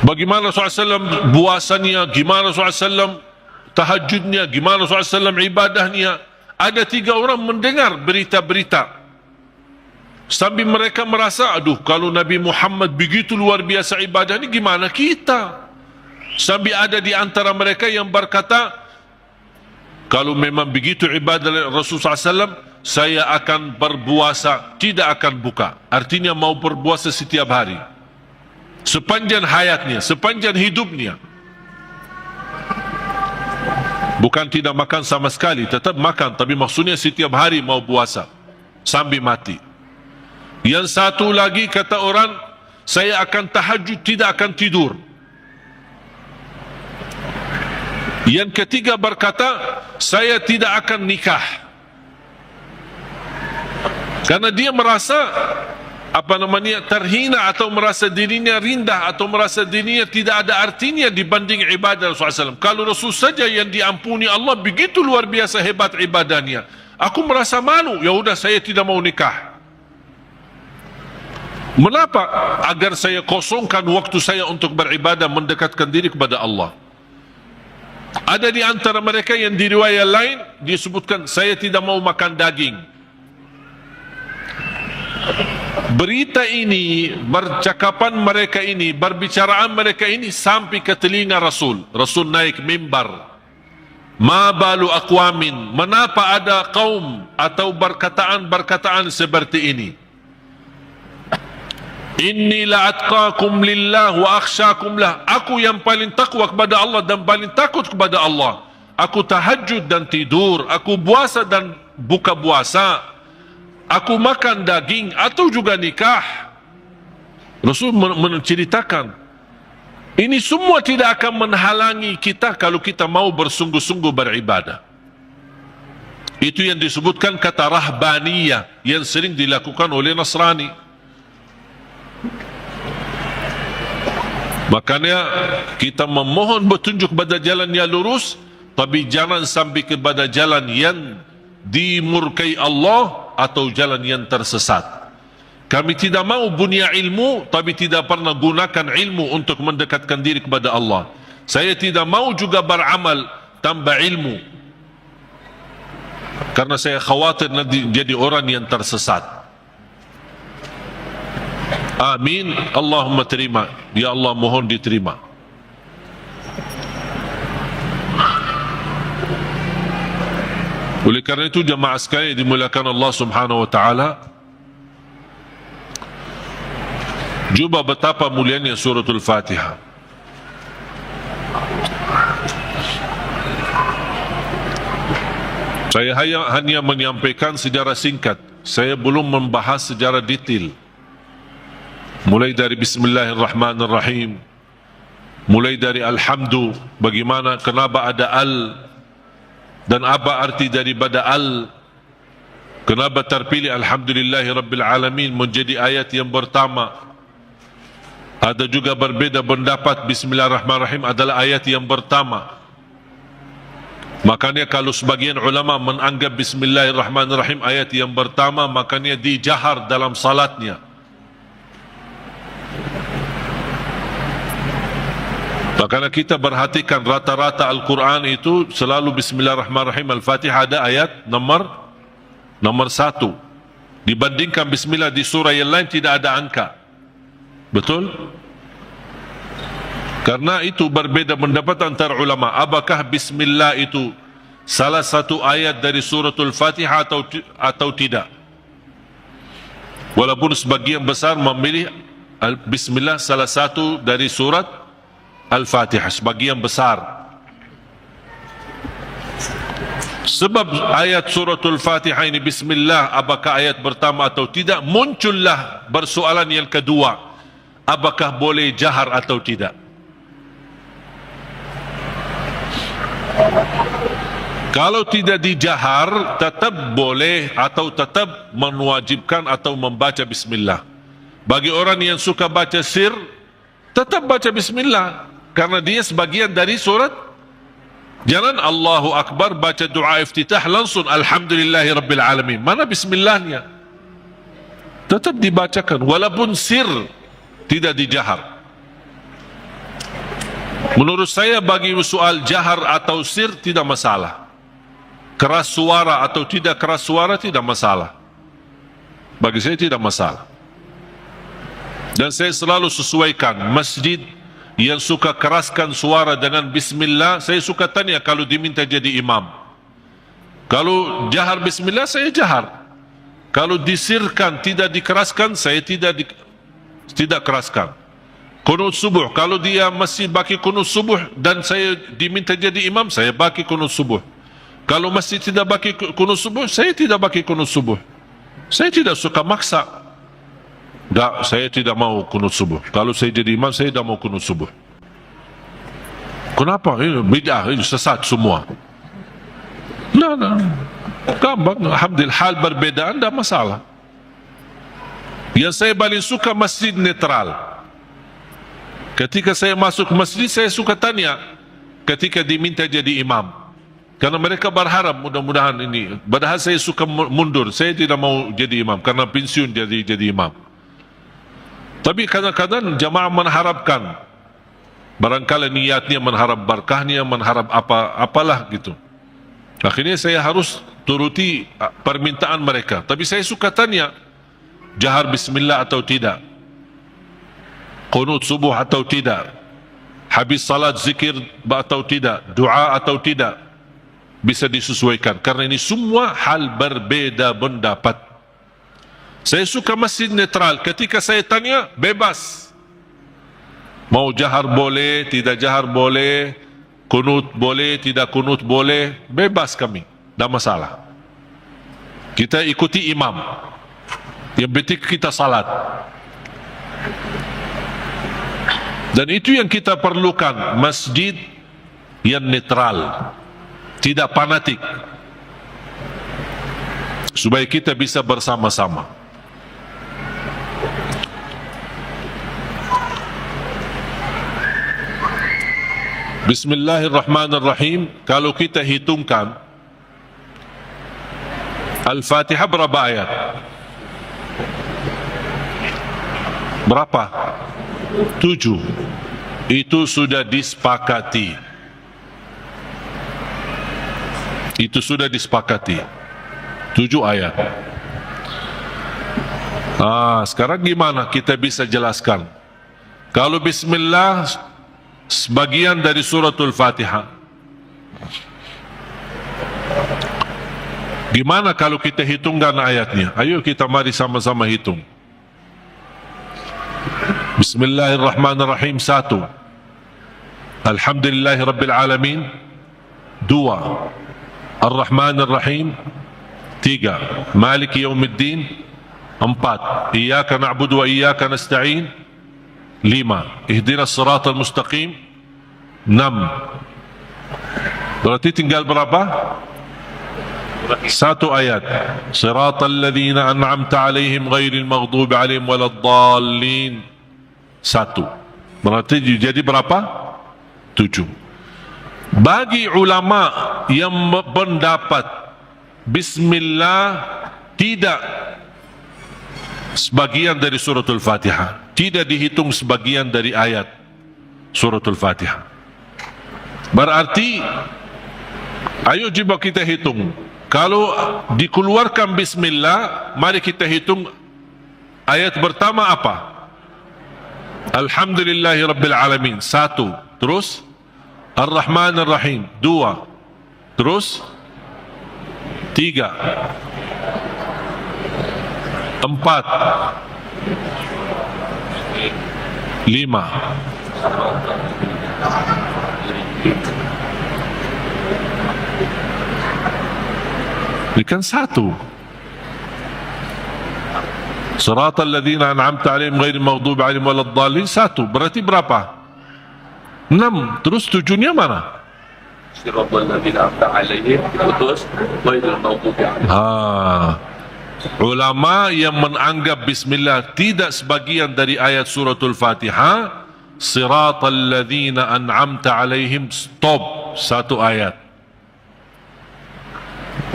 [SPEAKER 1] Bagaimana Rasulullah SAW puasanya, gimana Rasulullah SAW tahajudnya, gimana Rasulullah SAW ibadahnya. Ada 3 orang mendengar berita-berita. Sambil mereka merasa, aduh, kalau Nabi Muhammad begitu luar biasa ibadah ini, gimana kita? Sambil ada di antara mereka yang berkata, kalau memang begitu ibadah Rasulullah SAW, saya akan berpuasa, tidak akan buka. Artinya mau berpuasa setiap hari. Sepanjang hayatnya, sepanjang hidupnya. Bukan tidak makan sama sekali, tetap makan. Tapi maksudnya setiap hari mau puasa. Sambil mati. Yang satu lagi kata orang, saya akan tahajud, tidak akan tidur. Yang ketiga berkata, saya tidak akan nikah. Karena dia merasa terhina atau merasa dirinya rendah atau merasa dirinya tidak ada artinya dibanding ibadah Rasulullah SAW. Kalau Rasul saja yang diampuni Allah begitu luar biasa hebat ibadahnya, aku merasa malu, ya udah saya tidak mau nikah. Mengapa? Agar saya kosongkan waktu saya untuk beribadah, mendekatkan diri kepada Allah. Ada di antara mereka yang di riwayat lain disebutkan, saya tidak mau makan daging. Berita ini, percakapan mereka ini, berbicaraan mereka ini sampai ke telinga Rasul. Rasul naik mimbar. Ma balu aqwamin, menapa ada kaum atau berkataan seperti ini? Inni la'atqakum lillah wa akhsyakum lah. Aku yang paling takwa kepada Allah dan paling takut kepada Allah. Aku tahajud dan tidur, aku puasa dan buka puasa, aku makan daging atau juga nikah. Rasul menceritakan, ini semua tidak akan menghalangi kita kalau kita mau bersungguh-sungguh beribadah. Itu yang disebutkan kata rahbaniyah yang sering dilakukan oleh Nasrani. Makanya kita memohon petunjuk kepada jalan yang lurus, tapi jangan sampai kepada jalan yang dimurkai Allah atau jalan yang tersesat. Kami tidak mau punya ilmu tapi tidak pernah gunakan ilmu untuk mendekatkan diri kepada Allah. Saya tidak mau juga beramal tanpa ilmu, karena saya khawatir nanti jadi orang yang tersesat. Amin. Allahumma terima. Ya Allah, mohon diterima. Oleh karena itu jemaah sekalian dimuliakan Allah Subhanahu wa taala, coba betapa mulianya suratul Fatihah. Saya hanya menyampaikan secara singkat. Saya belum membahas secara detail. Mulai dari Bismillahirrahmanirrahim, mulai dari Alhamdu, bagaimana, kenapa ada al, dan apa arti daripada al, kenapa terpilih Alhamdulillahi Rabbil Alamin menjadi ayat yang pertama. Ada juga berbeda pendapat, Bismillahirrahmanirrahim adalah ayat yang pertama. Makanya kalau sebagian ulama menganggap Bismillahirrahmanirrahim ayat yang pertama, makanya dijahar dalam salatnya. Makanya kita perhatikan rata-rata Al-Quran itu selalu Bismillahirrahmanirrahim. Al-Fatihah ada ayat nomor 1. Dibandingkan Bismillah di surah yang lain tidak ada angka. Betul? Karena itu berbeda pendapat antara ulama. Apakah Bismillah itu salah satu ayat dari suratul Fatihah atau tidak? Walaupun sebagian besar memilih Bismillah salah satu dari surat Al-Fatihah, sebagian besar. Sebab ayat suratul Fatihah ini Bismillah, apakah ayat pertama atau tidak, muncullah persoalan yang kedua, apakah boleh jahar atau tidak. Kalau tidak dijahar, tetap boleh atau tetap mewajibkan atau membaca Bismillah. Bagi orang yang suka baca sir, tetap baca Bismillah, karena dia sebagian dari surat. Jangan Allahu Akbar baca doa iftitah langsung Alhamdulillahi Rabbil Alamin. Mana Bismillahnya? Tetap dibacakan walaupun sir, tidak dijahar. Menurut saya bagi soal jahar atau sir tidak masalah. Keras suara atau tidak keras suara tidak masalah. Bagi saya tidak masalah. Dan saya selalu sesuaikan masjid yang suka keraskan suara dengan Bismillah, saya suka tanya kalau diminta jadi imam. Kalau jahar Bismillah, saya jahar. Kalau disirkan, tidak dikeraskan, saya tidak keraskan. Kunut subuh, kalau dia masih baki kunut subuh dan saya diminta jadi imam, saya baki kunut subuh. Kalau masih tidak baki kunut subuh, saya tidak baki kunut subuh. Saya tidak suka maksa. Tak, saya tidak mau kunut subuh. Kalau saya jadi imam, saya tidak mau kunut subuh. Kenapa? Ini bid'ah, ini sesat semua. Nah. Gampang, alhamdulillah, hal berbedaan tidak masalah. Yang saya paling suka masjid netral. Ketika saya masuk masjid, saya suka tanya ketika diminta jadi imam. Karena mereka berharap mudah-mudahan ini. Padahal saya suka mundur, saya tidak mau jadi imam karena pensiun jadi imam. Tapi kadang-kadang jamaah mengharapkan, barangkali niatnya mengharap berkahnya, mengharap apalah gitu. Akhirnya saya harus turuti permintaan mereka. Tapi saya suka tanya, jahar Bismillah atau tidak, qunut subuh atau tidak, habis salat zikir atau tidak, doa atau tidak, bisa disesuaikan. Karena ini semua hal berbeda pendapat. Saya suka masjid netral. Ketika saya tanya, bebas. Mau jahar boleh, tidak jahar boleh, kunut boleh, tidak kunut boleh, bebas kami. Tak masalah. Kita ikuti imam. Yang penting kita salat. Dan itu yang kita perlukan, masjid yang netral, tidak fanatik, supaya kita bisa bersama-sama. Bismillahirrahmanirrahim. Kalau kita hitungkan Al-Fatihah berapa ayat? Berapa? 7. Itu sudah disepakati. Itu sudah disepakati. 7 ayat. Sekarang gimana kita bisa jelaskan? Kalau Bismillah sebagian dari suratul Fatihah, gimana kalau kita hitungkan ayatnya? Ayo kita mari sama-sama hitung. Bismillahirrahmanirrahim 1. Alhamdulillahi Rabbil Alamin 2. Ar-Rahmanir-Rahim 3. Maliki Yawmiddin 4. Iyyaka na'budu wa iyyaka nasta'in 5. Ihdinas siratal mustaqim 6. Berarti tinggal berapa? 1 ayat. Siratal ladzina an'amta 'alaihim ghairil maghdubi 'alaihim waladdallin. 1. Berarti jadi berapa? 7. Bagi ulama yang pendapat Bismillah tidak sebagian dari suratul Fatihah, tidak dihitung sebagian dari ayat suratul Fatihah. Berarti, ayo coba kita hitung. Kalau dikeluarkan bismillah, mari kita hitung ayat pertama apa? Alhamdulillahi Rabbil Alamin. 1. Terus Ar-Rahman Ar-Rahim. 2. Terus 3. 4. 5. Ini kan 1. Siratal ladzina an'amta 'alaihim ghairil maghdubi 'alaihim waladdallin. 1. Berarti berapa? 6. Terus 7-nya mana?
[SPEAKER 2] Siratal ladzina an'amta 'alaihim putus ghairil maghdubi 'alaihim.
[SPEAKER 1] Ulama yang menganggap bismillah tidak sebagian dari ayat suratul Fatihah, Siratal ladzina an'amta 'alaihim, stop, 1 ayat.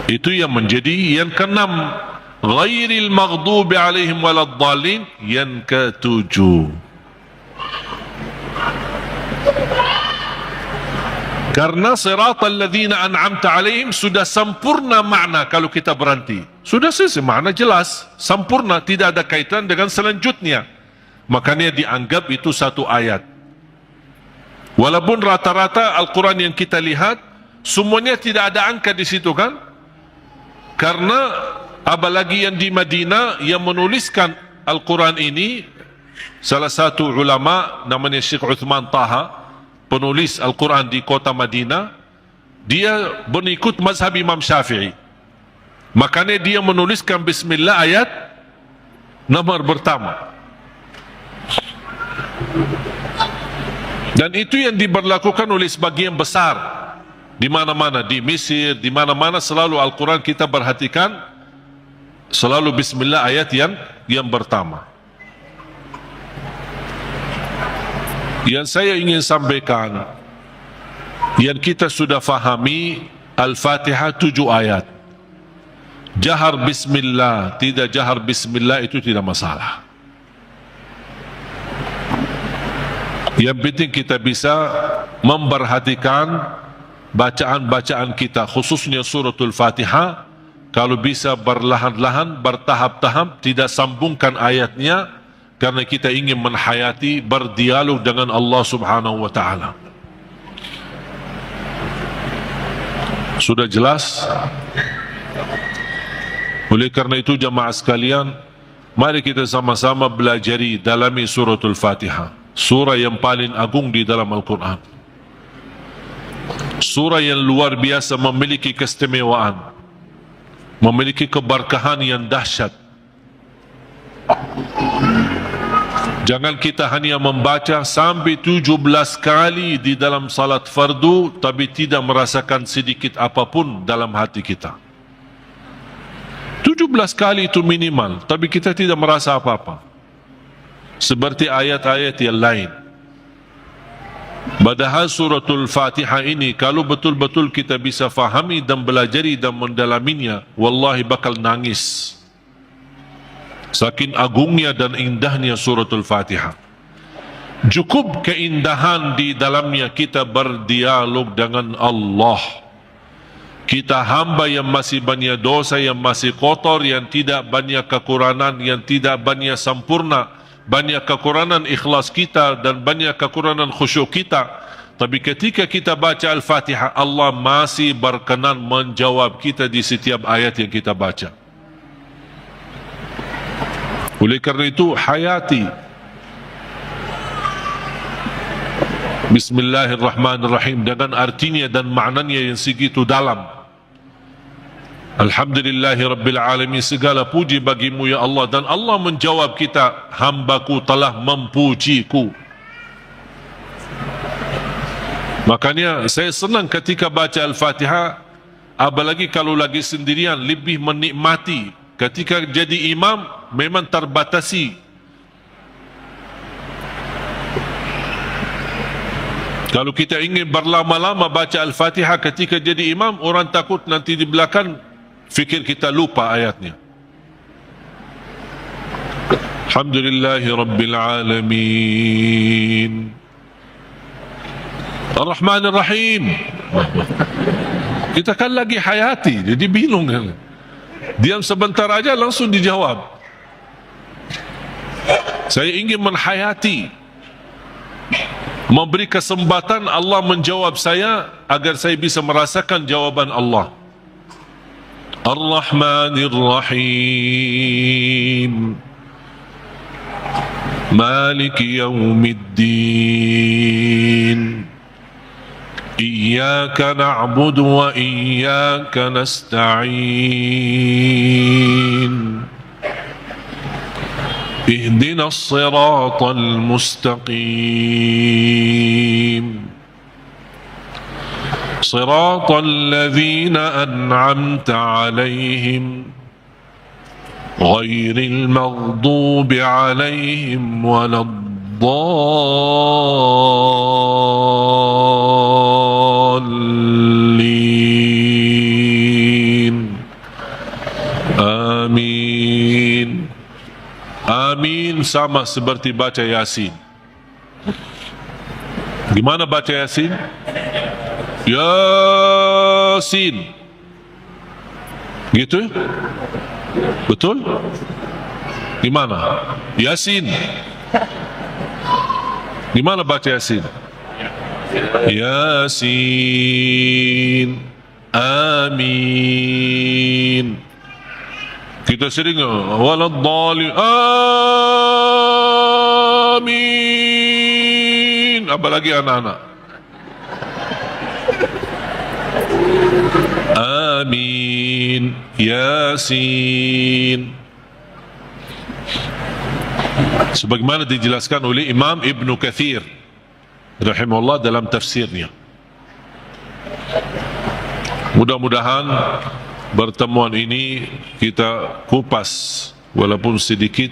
[SPEAKER 1] Itu yang menjadi yang ke-6. Ghairil maghdubi 'alaihim waladdallin yang ke-7. Karena siratal ladzina an'amta 'alaihim sudah sempurna makna kalau kita berhenti. Sudah selesai, makna jelas, sempurna, tidak ada kaitan dengan selanjutnya. Makanya dianggap itu 1 ayat. Walaupun rata-rata Al-Quran yang kita lihat semuanya tidak ada angka di situ kan? Karena apalagi yang di Madinah yang menuliskan Al-Quran ini, salah satu ulama namanya Syekh Uthman Taha, penulis Al-Quran di kota Madinah, dia mengikut mazhab Imam Syafi'i. Makanya dia menuliskan bismillah ayat nomor pertama. Dan itu yang diberlakukan oleh sebagian besar di mana-mana, di Mesir, di mana-mana selalu Al-Quran kita perhatikan selalu bismillah ayat yang pertama. Yang saya ingin sampaikan, yang kita sudah fahami, Al-Fatihah 7 ayat. Jahar bismillah, tidak jahar bismillah itu tidak masalah. Yang penting kita bisa memperhatikan bacaan-bacaan kita, khususnya suratul Fatihah. Kalau bisa berlahan-lahan, bertahap-tahap, tidak sambungkan ayatnya, karena kita ingin menhayati, berdialog dengan Allah subhanahu wa ta'ala. Sudah jelas? Oleh karena itu jamaah sekalian, mari kita sama-sama belajari dalami suratul Fatihah, surah yang paling agung di dalam Al-Quran, surah yang luar biasa, memiliki keistimewaan, memiliki keberkahan yang dahsyat. Jangan kita hanya membaca sampai 17 kali di dalam salat fardu, tapi tidak merasakan sedikit apapun dalam hati kita. 17 kali itu minimal, tapi kita tidak merasa apa-apa. Seperti ayat-ayat yang lain. Padahal suratul Fatihah ini, kalau betul-betul kita bisa fahami dan belajari dan mendalaminya, wallahi bakal nangis. Saking agungnya dan indahnya suratul Fatihah. Cukup keindahan di dalamnya kita berdialog dengan Allah. Kita hamba yang masih banyak dosa, yang masih kotor, yang tidak banyak kekurangan, yang tidak banyak sempurna, banyak kekurangan ikhlas kita dan banyak kekurangan khusyuk kita. Tapi ketika kita baca Al-Fatihah, Allah masih berkenan menjawab kita di setiap ayat yang kita baca. Oleh karena itu, hayati Bismillahirrahmanirrahim dengan artinya dan maknanya yang segitu dalam. Alhamdulillahi Rabbil Alamin, segala puji bagimu ya Allah. Dan Allah menjawab kita, hambaku telah memujiku. Makanya saya senang ketika baca Al-Fatihah, apalagi kalau lagi sendirian, lebih menikmati. Ketika jadi imam memang terbatasi. Kalau kita ingin berlama-lama baca Al-Fatihah ketika jadi imam, orang takut nanti di belakang fikir kita lupa ayatnya. Alhamdulillahi Rabbil Alamin. Ar-Rahman Ar-Rahim. Kita kan lagi hayati, jadi bingung kan. Diam sebentar aja langsung dijawab. Saya ingin menhayati, memberi kesempatan Allah menjawab saya agar saya bisa merasakan jawaban Allah. Ar-Rahmanir Rahim, Maliki Yawmiddin, Iyyaka na'budu wa iyyaka nasta'in, Ihdina as-siratal mustaqim, Siratal ladzina an'amta 'alaihim, Ghairil maghdubi 'alaihim waladdallin. Amin. Amin sama seperti baca Yasin. Gimana baca Yasin? Yasin. Gitu? Betul? Gimana? Yasin. Gimana baca Yasin? Yasin. Amin. Kita sering waladdallin. Amin. Apalagi anak-anak. Amin. Yasin. Sebagaimana dijelaskan oleh Imam Ibn Kathir rahimahullah dalam tafsirnya. Mudah-mudahan pertemuan ini kita kupas walaupun sedikit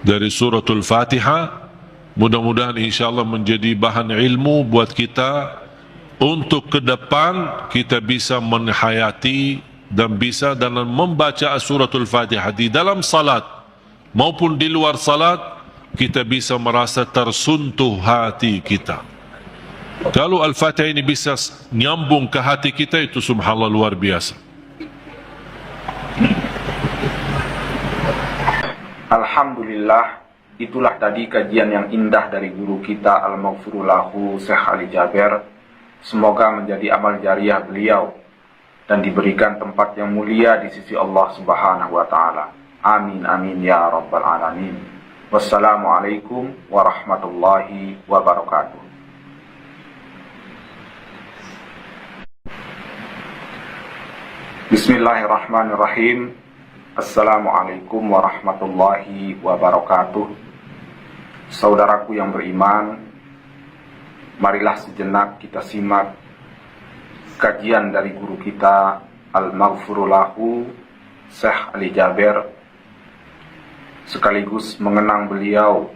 [SPEAKER 1] dari suratul Fatihah. Mudah-mudahan insyaAllah menjadi bahan ilmu buat kita untuk ke depan kita bisa menghayati dan bisa dalam membaca suratul Fatihah di dalam salat maupun di luar salat, kita bisa merasa tersentuh hati kita. Kalau Al-Fatihah ini bisa nyambung ke hati kita, itu subhanallah luar biasa.
[SPEAKER 3] Alhamdulillah, itulah tadi kajian yang indah dari guru kita Al-Maghfurullahu Syekh Ali Jaber. Semoga menjadi amal jariah beliau dan diberikan tempat yang mulia di sisi Allah Subhanahu wa taala. Amin amin ya rabbal alamin. Wassalamualaikum warahmatullahi wabarakatuh. Bismillahirrahmanirrahim. Assalamualaikum warahmatullahi wabarakatuh. Saudaraku yang beriman, marilah sejenak kita simak kajian dari guru kita Al-Maghfurullahu Syekh Ali Jaber, sekaligus mengenang beliau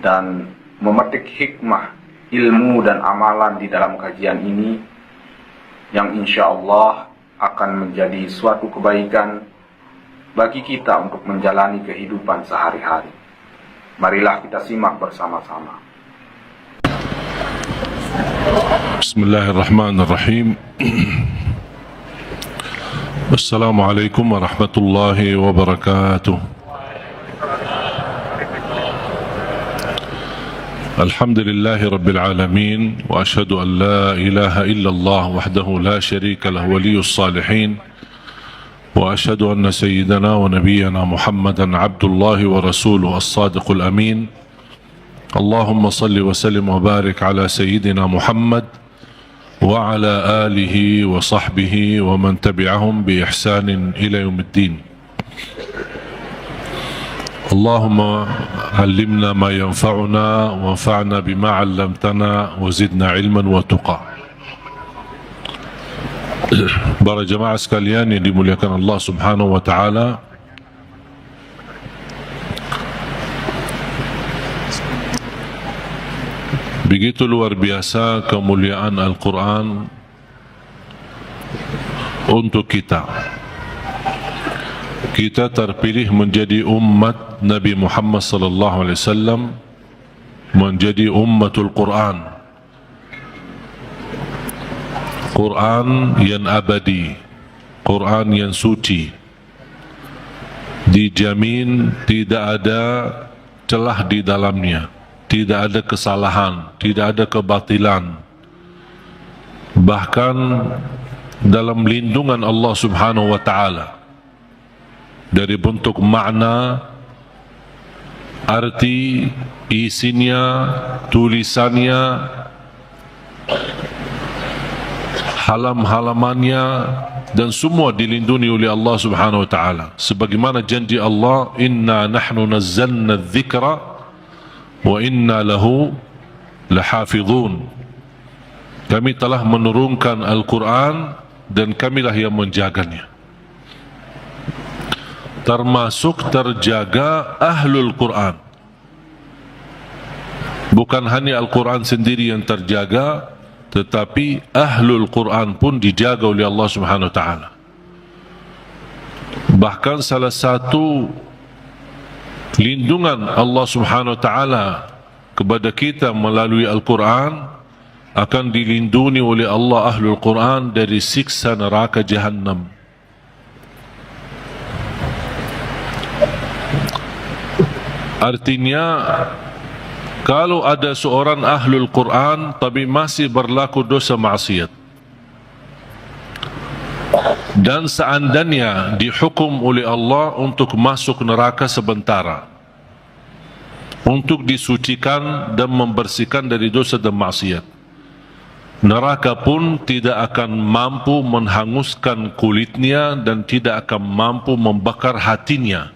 [SPEAKER 3] dan memetik hikmah, ilmu dan amalan di dalam kajian ini yang insya Allah akan menjadi suatu kebaikan bagi kita untuk menjalani kehidupan sehari-hari. Marilah kita simak bersama-sama.
[SPEAKER 1] Bismillahirrahmanirrahim. Assalamualaikum warahmatullahi wabarakatuh. Alhamdulillahi rabbil alamin, wa ashhadu an la ilaha illallah wahdahu la sharika lah waliyus salihin, wa ashhadu anna sayyidana wa nabiyyana Muhammadan abdullahi wa rasuluhu as-sadiqul amin. Allahumma salli wa sallim wa barik ala sayyidina Muhammad wa ala alihi wa sahbihi wa man tabi'ahum bi ihsanin ila yaumiddin. Allahumma allimna ma yanfa'una wa anfa'na bima 'allamtana wa zidna ilman wa tuqa. Para jemaah sekalian yang dimuliakan Allah Subhanahu wa taala, begitu luar biasa kemuliaan Al-Quran untuk kita. Kita terpilih menjadi umat Nabi Muhammad sallallahu alaihi wasallam, menjadi ummatul Quran. Quran yang abadi, Quran yang suci, dijamin tidak ada celah di dalamnya, tidak ada kesalahan, tidak ada kebatilan. Bahkan dalam lindungan Allah Subhanahu wa taala dari bentuk makna, arti, isinya, tulisannya, halam-halamannya, dan semua dilindungi oleh Allah Subhanahu wa taala. Sebagaimana janji Allah, "Inna nahnu nazzalna adh-dhikra wa inna lahu lahafizun." Kami telah menurunkan Al-Quran dan kamilah yang menjaganya. Termasuk terjaga ahlul Quran. Bukan hanya Al-Quran sendiri yang terjaga, tetapi ahlul Quran pun dijaga oleh Allah Subhanahu wa taala. Bahkan salah satu lindungan Allah Subhanahu wa taala kepada kita melalui Al-Quran, akan dilindungi oleh Allah ahlul Quran dari siksa neraka Jahannam. Artinya, kalau ada seorang ahlul Quran tapi masih berlaku dosa maksiat, dan seandainya dihukum oleh Allah untuk masuk neraka sementara, untuk disucikan dan membersihkan dari dosa dan maksiat, neraka pun tidak akan mampu menghanguskan kulitnya dan tidak akan mampu membakar hatinya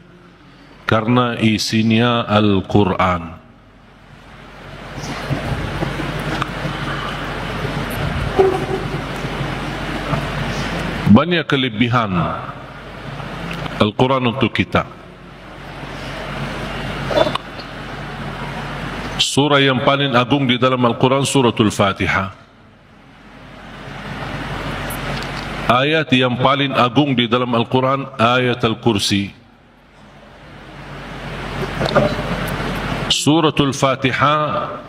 [SPEAKER 1] karena isinya Al-Quran. Banyak kelebihan Al-Quran untuk kita. Surah yang paling agung di dalam Al-Quran Suratul Fatihah. Ayat yang paling agung di dalam Al-Quran ayat Al-Kursi. Suratul Fatihah,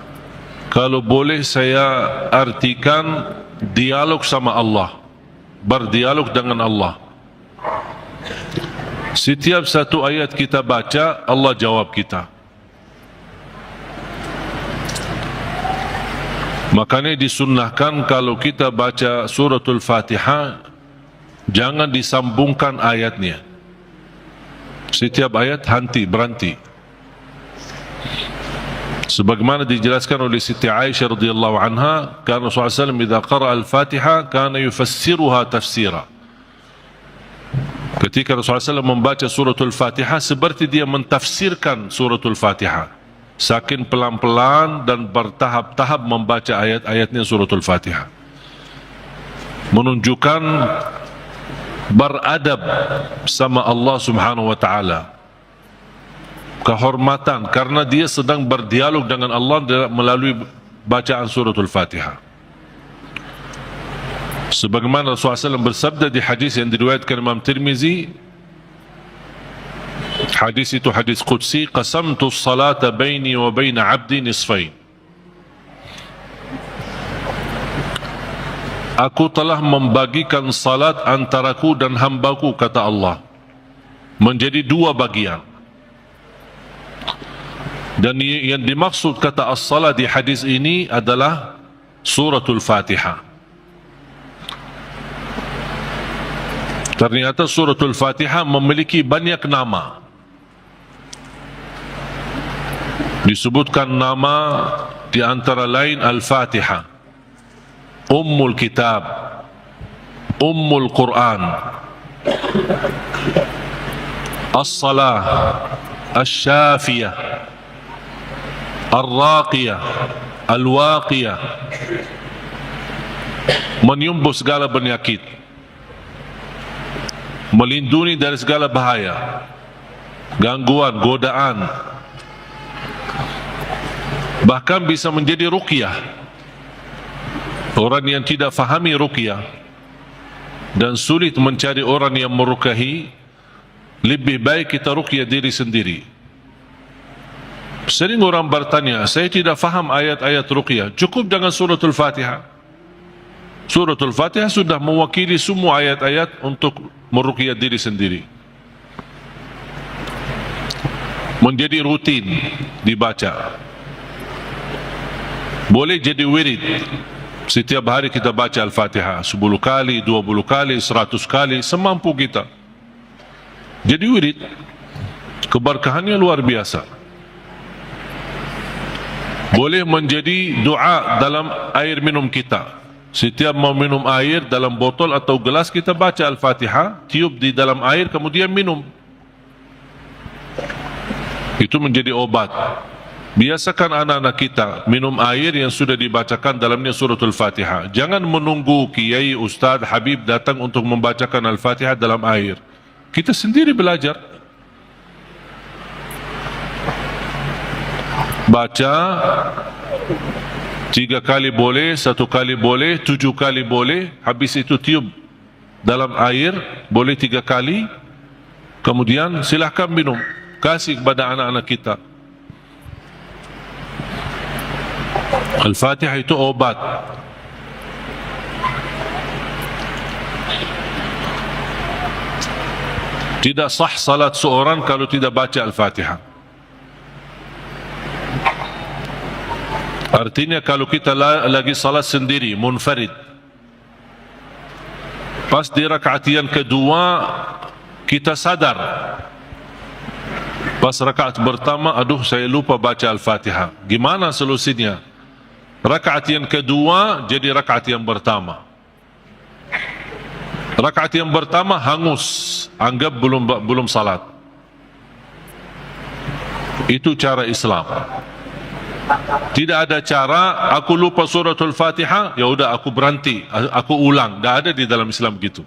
[SPEAKER 1] kalau boleh saya artikan dialog sama Allah, berdialog dengan Allah. Setiap satu ayat kita baca, Allah jawab kita. Makanya disunnahkan kalau kita baca Suratul Fatihah, jangan disambungkan ayatnya. Setiap ayat berhenti. Sebagaimana dijelaskan oleh Siti Aisyah radhiyallahu anha, karena Rasulullah SAW idza qara'a al-Fatihah kana yufassiruha tafsira. Ketika Rasulullah SAW membaca suratul Fatihah, seperti dia mentafsirkan suratul Fatihah. Saking pelan-pelan dan bertahap-tahap membaca ayat-ayatnya suratul Fatihah, menunjukkan beradab sama Allah Subhanahu wa taala, kehormatan karena dia sedang berdialog dengan Allah melalui bacaan suratul Fatihah. Sebagaimana Rasulullah SAW bersabda di hadis yang diriwayatkan Imam Tirmizi, hadis itu hadis qudsi, qasamtu as-salata baini wa baina 'abdi nisfain. Aku telah membagikan salat antaraku dan hambaku, kata Allah, menjadi dua bagian. Dan yang dimaksud kata as-salat di hadis ini adalah suratul Fatihah. Ternyata suratul Fatihah memiliki banyak nama. Disebutkan nama di antara lain Al-Fatihah, Ummul Kitab, Ummul Quran, As-Salah, As-Syafiyah, Ar-Raqiyah, Al-Waqiyah, menyembuh segala penyakit, melindungi dari segala bahaya, gangguan, godaan, bahkan bisa menjadi ruqyah. Orang yang tidak fahami ruqyah dan sulit mencari orang yang meruqyahi, lebih baik kita ruqyah diri sendiri. Sering orang bertanya, saya tidak faham ayat-ayat ruqyah, cukup dengan suratul Fatihah. Suratul Fatihah sudah mewakili semua ayat-ayat untuk meruqyah diri sendiri. Menjadi rutin dibaca. Boleh jadi wirid. Setiap hari kita baca Al-Fatihah 10 kali, 20 kali, 100 kali, semampu kita. Jadi wirid. Keberkahannya luar biasa. Boleh menjadi doa dalam air minum kita. Setiap mau minum air dalam botol atau gelas, kita baca Al-Fatihah, tiup di dalam air, kemudian minum. Itu menjadi obat. Biasakan anak-anak kita minum air yang sudah dibacakan dalamnya suratul Fatihah. Jangan menunggu kiai, ustaz, habib datang untuk membacakan Al-Fatihah dalam air. Kita sendiri belajar. Baca 3 kali boleh, 1 kali boleh, 7 kali boleh. Habis itu tiup dalam air, boleh 3 kali. Kemudian silahkan minum. Kasih kepada anak-anak kita. Al-Fatihah itu obat. Tidak sah salat seorang kalau tidak baca Al-Fatihah. Artinya kalau kita lagi salat sendiri, munfarid, pas di rakaat yang kedua kita sadar, pas rakaat pertama, aduh saya lupa baca Al-Fatihah. Gimana solusinya? Rakaat yang kedua jadi rakaat yang pertama. Rakaat yang pertama hangus, anggap belum salat. Itu cara Islam. Tidak ada cara aku lupa suratul Fatihah, ya udah aku berhenti, aku ulang. Tidak ada di dalam Islam begitu.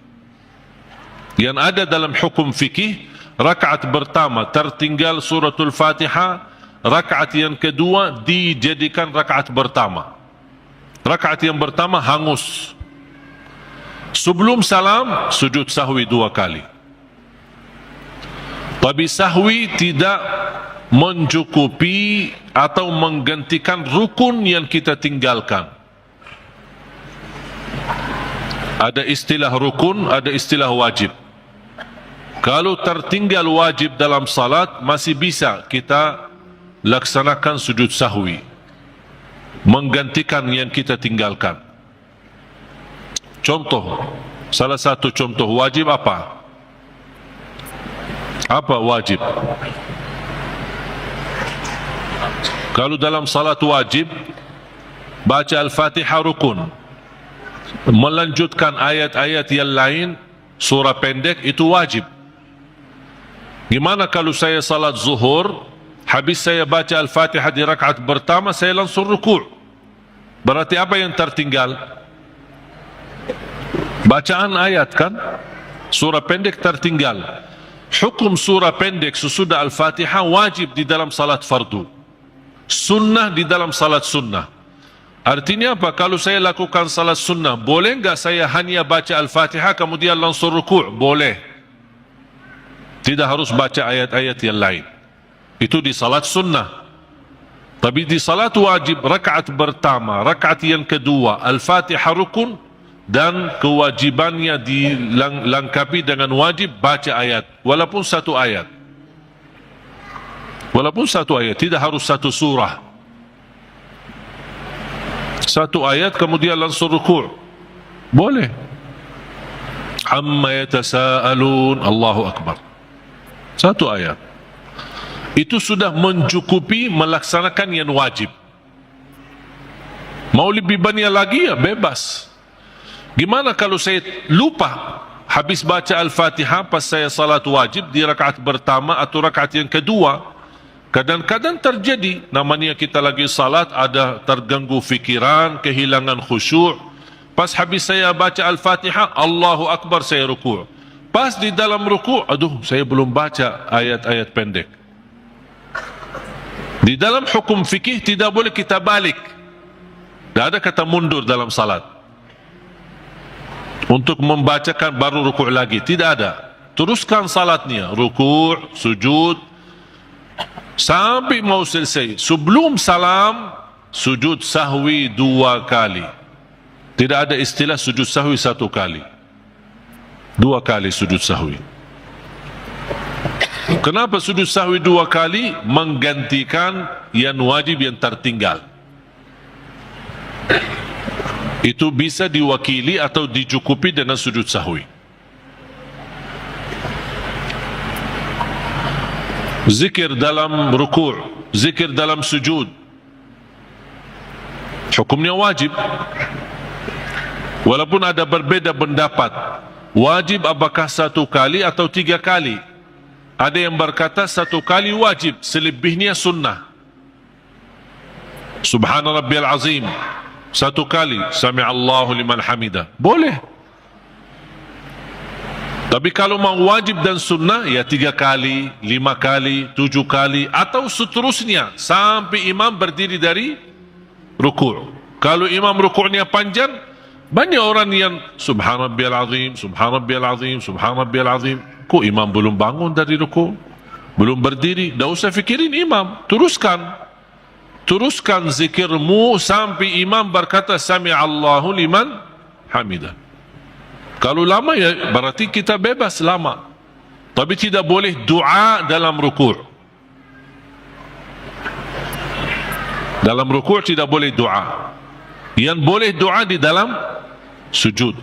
[SPEAKER 1] Yang ada dalam hukum fikih, rakaat pertama tertinggal suratul Fatihah, rakaat yang kedua dijadikan rakaat pertama. Rakaat yang pertama hangus. Sebelum salam sujud sahwi 2 kali. Tapi sahwi tidak mencukupi atau menggantikan rukun yang kita tinggalkan. Ada istilah rukun, ada istilah wajib. Kalau tertinggal wajib dalam salat, masih bisa kita laksanakan sujud sahwi, menggantikan yang kita tinggalkan. Contoh, salah satu contoh wajib apa? Apa wajib? Kalau dalam salat wajib, baca Al-Fatihah rukun. Melanjutkan ayat-ayat yang lain, surah pendek, itu wajib. Gimana kalau saya salat zuhur, habis saya baca Al-Fatihah di rakaat pertama, saya langsung ruku'. Berarti apa yang tertinggal? Bacaan ayat kan? Surah pendek tertinggal. Hukum surah pendek sesudah Al-Fatihah wajib di dalam salat fardu. Sunnah di dalam salat sunnah. Artinya apa? Kalau saya lakukan salat sunnah, boleh enggak saya hanya baca Al-Fatihah kemudian langsung ruku'? Boleh. Tidak harus baca ayat-ayat yang lain. Itu di salat sunnah. Tapi di salat wajib, rakaat pertama, rakaat yang kedua, Al-Fatihah rukun, dan kewajibannya dilengkapi dengan wajib baca ayat, walaupun 1 ayat. Walaupun 1 ayat, tidak harus 1 surah. 1 ayat kemudian langsung ruku'. Boleh. Amma yatasaalun, Allahu Akbar. 1 ayat. Itu sudah mencukupi melaksanakan yang wajib. Mau lebih banyak lagi ya bebas. Gimana kalau saya lupa habis baca Al-Fatihah pas saya salat wajib di rakaat pertama atau rakaat yang kedua? Kadang-kadang terjadi, namanya kita lagi salat, ada terganggu fikiran, kehilangan khusyuk. Pas habis saya baca Al-Fatihah, Allahu Akbar, saya ruku'. Pas di dalam ruku', aduh saya belum baca ayat-ayat pendek. Di dalam hukum fikih tidak boleh kita balik. Tidak ada kata mundur dalam salat. Untuk membacakan baru ruku' lagi, tidak ada. Teruskan salatnya, ruku', sujud, sampai mau selesai. Sebelum salam, sujud sahwi 2 kali. Tidak ada istilah sujud sahwi 1 kali, 2 kali sujud sahwi. Kenapa sujud sahwi 2 kali? Menggantikan yang wajib yang tertinggal. Itu bisa diwakili atau dicukupi dengan sujud sahwi. Zikir dalam ruku', zikir dalam sujud, hukumnya wajib. Walaupun ada berbeza pendapat, wajib apakah 1 kali atau 3 kali. Ada yang berkata 1 kali wajib, selebihnya sunnah. Subhana rabbiyal azim 1 kali, sami'allahu liman hamidah, boleh. Tapi kalau mau wajib dan sunnah, ya 3 kali, 5 kali, 7 kali, atau seterusnya sampai imam berdiri dari ruku'. Kalau imam ruku'nya panjang, banyak orang yang subhan rabbiyal azim, subhan rabbiyal azim, subhan rabbiyal azim. Kok imam belum bangun dari ruku'? Belum berdiri? Tak usah fikirin imam. Teruskan zikirmu sampai imam berkata sami'allahu liman hamidah. Kalau lama, ya berarti kita bebas lama. Tapi tidak boleh doa dalam ruku'. Dalam ruku' tidak boleh doa. Yang boleh doa di dalam sujud.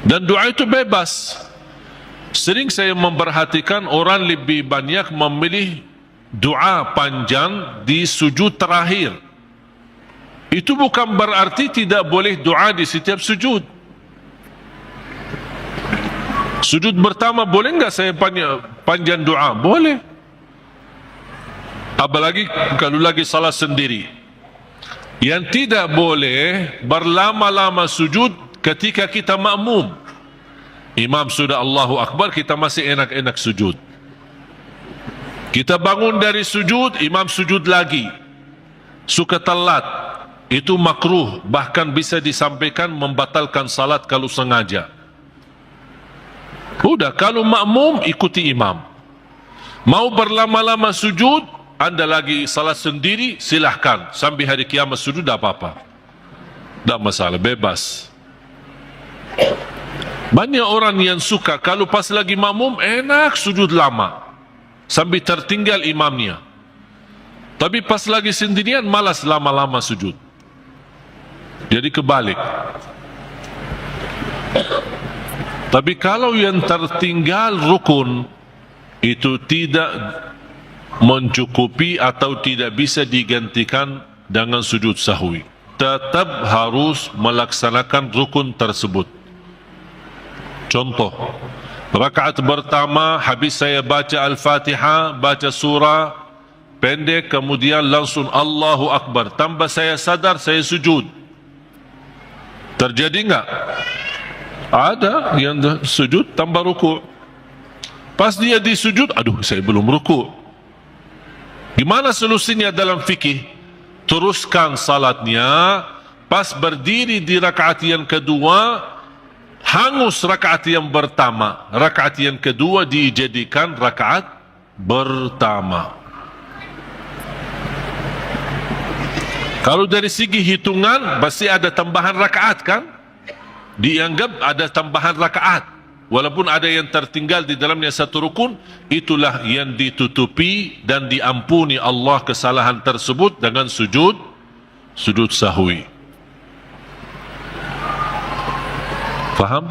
[SPEAKER 1] Dan doa itu bebas. Sering saya memperhatikan orang lebih banyak memilih doa panjang di sujud terakhir. Itu bukan berarti tidak boleh doa di setiap sujud. Sujud pertama boleh enggak saya panjang doa? Boleh. Apalagi kalau lagi salat sendiri. Yang tidak boleh berlama-lama sujud ketika kita makmum. Imam sudah Allahu Akbar, kita masih enak-enak sujud. Kita bangun dari sujud, imam sujud lagi. Suka telat. Itu makruh, bahkan bisa disampaikan membatalkan salat kalau sengaja. Sudah, kalau makmum ikuti imam. Mau berlama-lama sujud, anda lagi salat sendiri, silahkan. Sampai hari kiamat sujud, tak apa-apa. Tak masalah, bebas. Banyak orang yang suka kalau pas lagi makmum, enak sujud lama. Sampai tertinggal imamnya. Tapi pas lagi sendirian, malas lama-lama sujud. Jadi kebalik. Tapi kalau yang tertinggal rukun, itu tidak mencukupi atau tidak bisa digantikan dengan sujud sahwi. Tetap harus melaksanakan rukun tersebut. Contoh, rakaat pertama habis saya baca Al-Fatihah, baca surah pendek, kemudian langsung Allahu Akbar. Tambah saya sadar, saya sujud. Terjadi enggak? Ada yang sujud tambah ruku'. Pas dia di sujud, aduh saya belum ruku'. Gimana solusinya dalam fikih? Teruskan salatnya, pas berdiri di rakaat yang kedua, hangus rakaat yang pertama. Rakaat yang kedua dijadikan rakaat pertama. Kalau dari segi hitungan, pasti ada tambahan rakaat kan? Dianggap ada tambahan rakaat. Walaupun ada yang tertinggal di dalamnya 1 rukun, itulah yang ditutupi dan diampuni Allah kesalahan tersebut dengan sujud sahwi. Faham?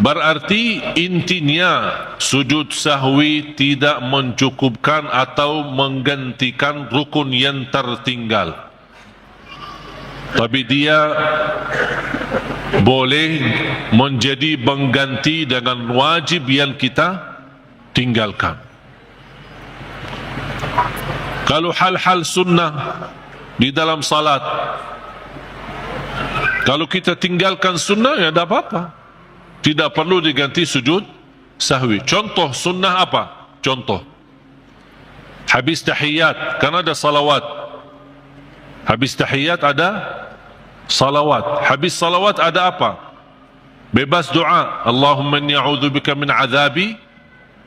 [SPEAKER 1] Berarti intinya sujud sahwi tidak mencukupkan atau menggantikan rukun yang tertinggal. Tapi dia boleh menjadi pengganti dengan wajib yang kita tinggalkan. Kalau hal-hal sunnah di dalam salat, kalau kita tinggalkan sunnah, ya tak apa-apa. Tidak perlu diganti sujud sahwi. Contoh sunnah apa? Contoh, habis tahiyat, kan ada salawat. Habis tahiyat ada salawat. Habis salawat ada apa? Bebas doa. Allahumma inni a'udzubika min azabi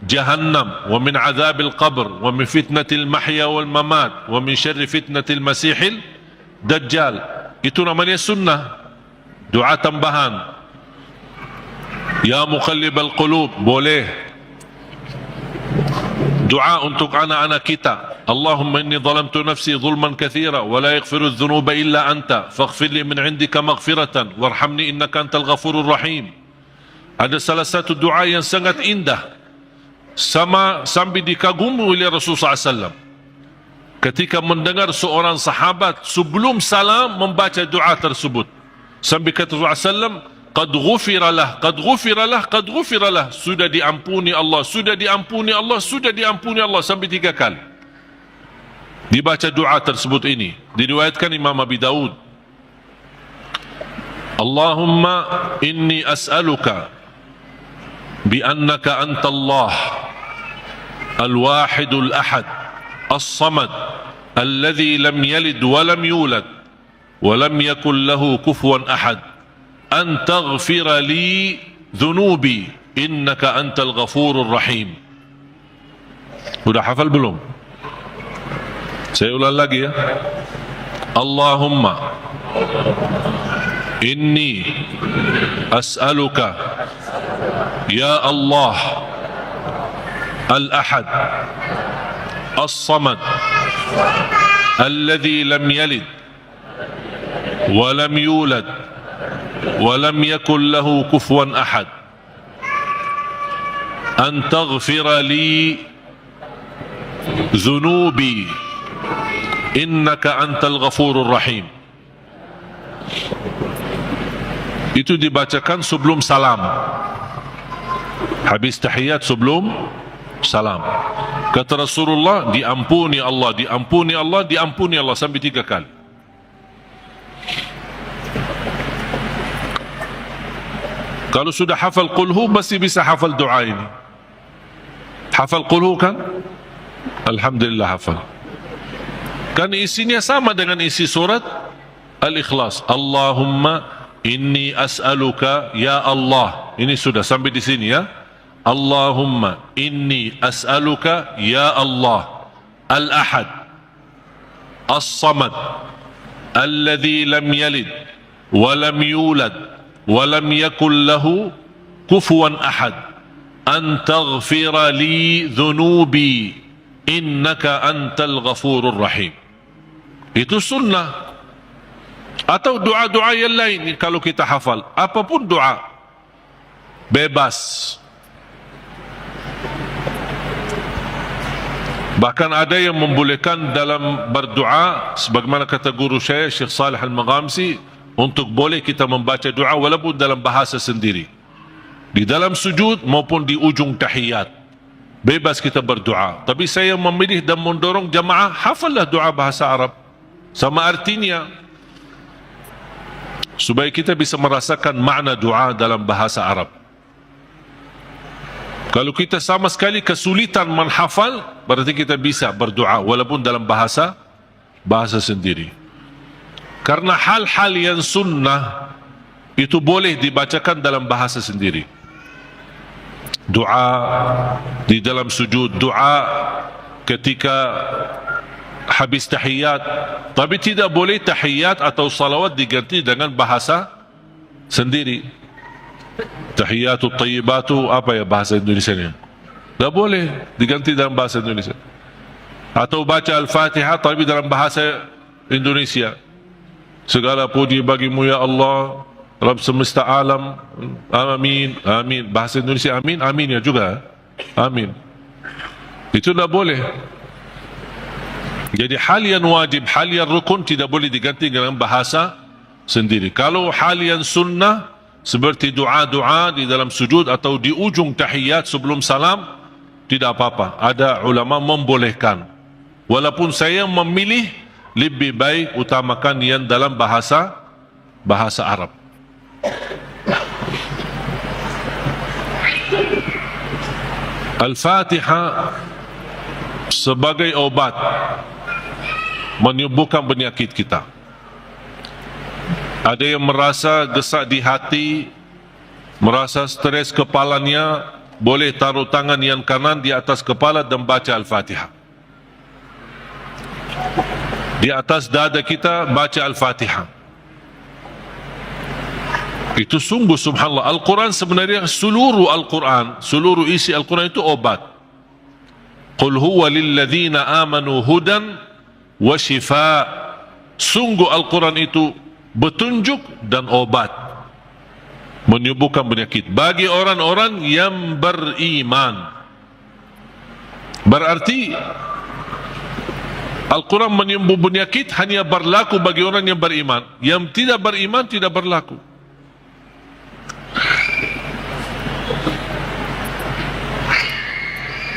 [SPEAKER 1] jahannam wa min azabil qabr wa min fitnatil mahya wal mamat wa min syarri fitnatil masihil dajjal. Itu namanya sunnah. Doa tambahan. Ya muqallibal qulub, boleh. Doa untuk anak-anak kita. Allahumma inni zalamtu nafsi zulman kathira wa la yaghfiru adh-dhunuba illa anta faghfir li min 'indika maghfiratan warhamni innaka antal ghafurur rahim. Ada salah satu doa yang sangat indah sampai dikagumi oleh Rasulullah SAW ketika mendengar seorang sahabat sebelum salam membaca doa tersebut. Sampai kata Rasulullah SAW, qad ghufiralah, qad ghufiralah, qad ghufiralah, sudah diampuni Allah, sudah diampuni Allah, sudah diampuni Allah, sampai 3 kali dibaca doa tersebut. Ini diriwayatkan Imam Abi Daud. Allahumma inni as'aluka بأنك أنت الله الواحد الأحد الصمد الذي لم يلد ولم يولد ولم يكن له كفوا أحد أن تغفر لي ذنوبي إنك أنت الغفور الرحيم. Sudah hafal belum? Saya ulang lagi ya. Allahumma inni as'aluka Ya Allah Al-Ahad As-Samad Alladhi lam yalid Walam yulad Walam yakun lahu kufuwan ahad An taghfira li Zunubi Innaka antal ghafurur rahim. Itu dibacakan sebelum salam. Habis tahiyat sebelum salam. Kata Rasulullah, diampuni Allah, diampuni Allah, diampuni Allah sampai 3 kali. Kalau sudah hafal qulhu masih bisa hafal doa ini. Hafal qulhu kan? Alhamdulillah hafal. Kan isinya sama dengan isi surat Al-Ikhlas. Allahumma inni as'aluka ya Allah. Ini sudah sampai di sini ya. Allahumma inni as'aluka ya Allah Al-Ahad As-Samad Alladhi lam yalid Walam yulad Walam yakun lahu kufuwan ahad An taghfira li dhunubi Innaka antal ghafurur rahim. Itu sunnah. Atau doa-doa yang lain kalau kita hafal. Apapun doa bebas. Bahkan ada yang membolehkan dalam berdoa, sebagaimana kata guru saya Syekh Salih Al-Maghamsi, untuk boleh kita membaca doa walaupun dalam bahasa sendiri, di dalam sujud maupun di ujung tahiyat, bebas kita berdoa. Tapi saya memilih dan mendorong jamaah, hafallah doa bahasa Arab sama artinya, supaya kita bisa merasakan makna doa dalam bahasa Arab. Kalau kita sama sekali kesulitan menghafal, berarti kita bisa berdoa walaupun dalam bahasa sendiri. Karena hal-hal yang sunnah itu boleh dibacakan dalam bahasa sendiri. Doa di dalam sujud, doa ketika habis tahiyat, tapi tidak boleh tahiyat atau salawat diganti dengan bahasa sendiri. Tahiyatu tayyibatu, apa ya bahasa Indonesianya? Tak boleh diganti dalam bahasa Indonesia. Atau baca Al-Fatihah tapi dalam bahasa Indonesia. Segala puji bagimu ya Allah, Rabb semesta alam, amin, amin. Bahasa Indonesia amin, amin ya juga, amin. Itu tak boleh. Jadi hal yang wajib, hal yang rukun tidak boleh diganti dengan bahasa sendiri. Kalau hal yang sunnah seperti doa-doa di dalam sujud atau di ujung tahiyat sebelum salam, tidak apa-apa. Ada ulama membolehkan. Walaupun saya memilih lebih baik utamakan yang dalam bahasa Arab. Al-Fatihah sebagai obat menyembuhkan penyakit kita. Ada yang merasa gesak di hati, merasa stres kepalanya, boleh taruh tangan yang kanan di atas kepala dan baca Al-Fatihah. Di atas dada kita baca Al-Fatihah. Itu sungguh subhanallah. Al-Quran sebenarnya seluruh Al-Quran, seluruh isi Al-Quran itu obat. Qul huwa lilladzina amanu hudan wa shifa. Sungguh Al-Quran itu petunjuk dan obat, menyembuhkan penyakit bagi orang-orang yang beriman. Berarti Al-Quran menyembuh penyakit hanya berlaku bagi orang yang beriman. Yang tidak beriman tidak berlaku.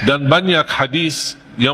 [SPEAKER 1] Dan banyak hadis yang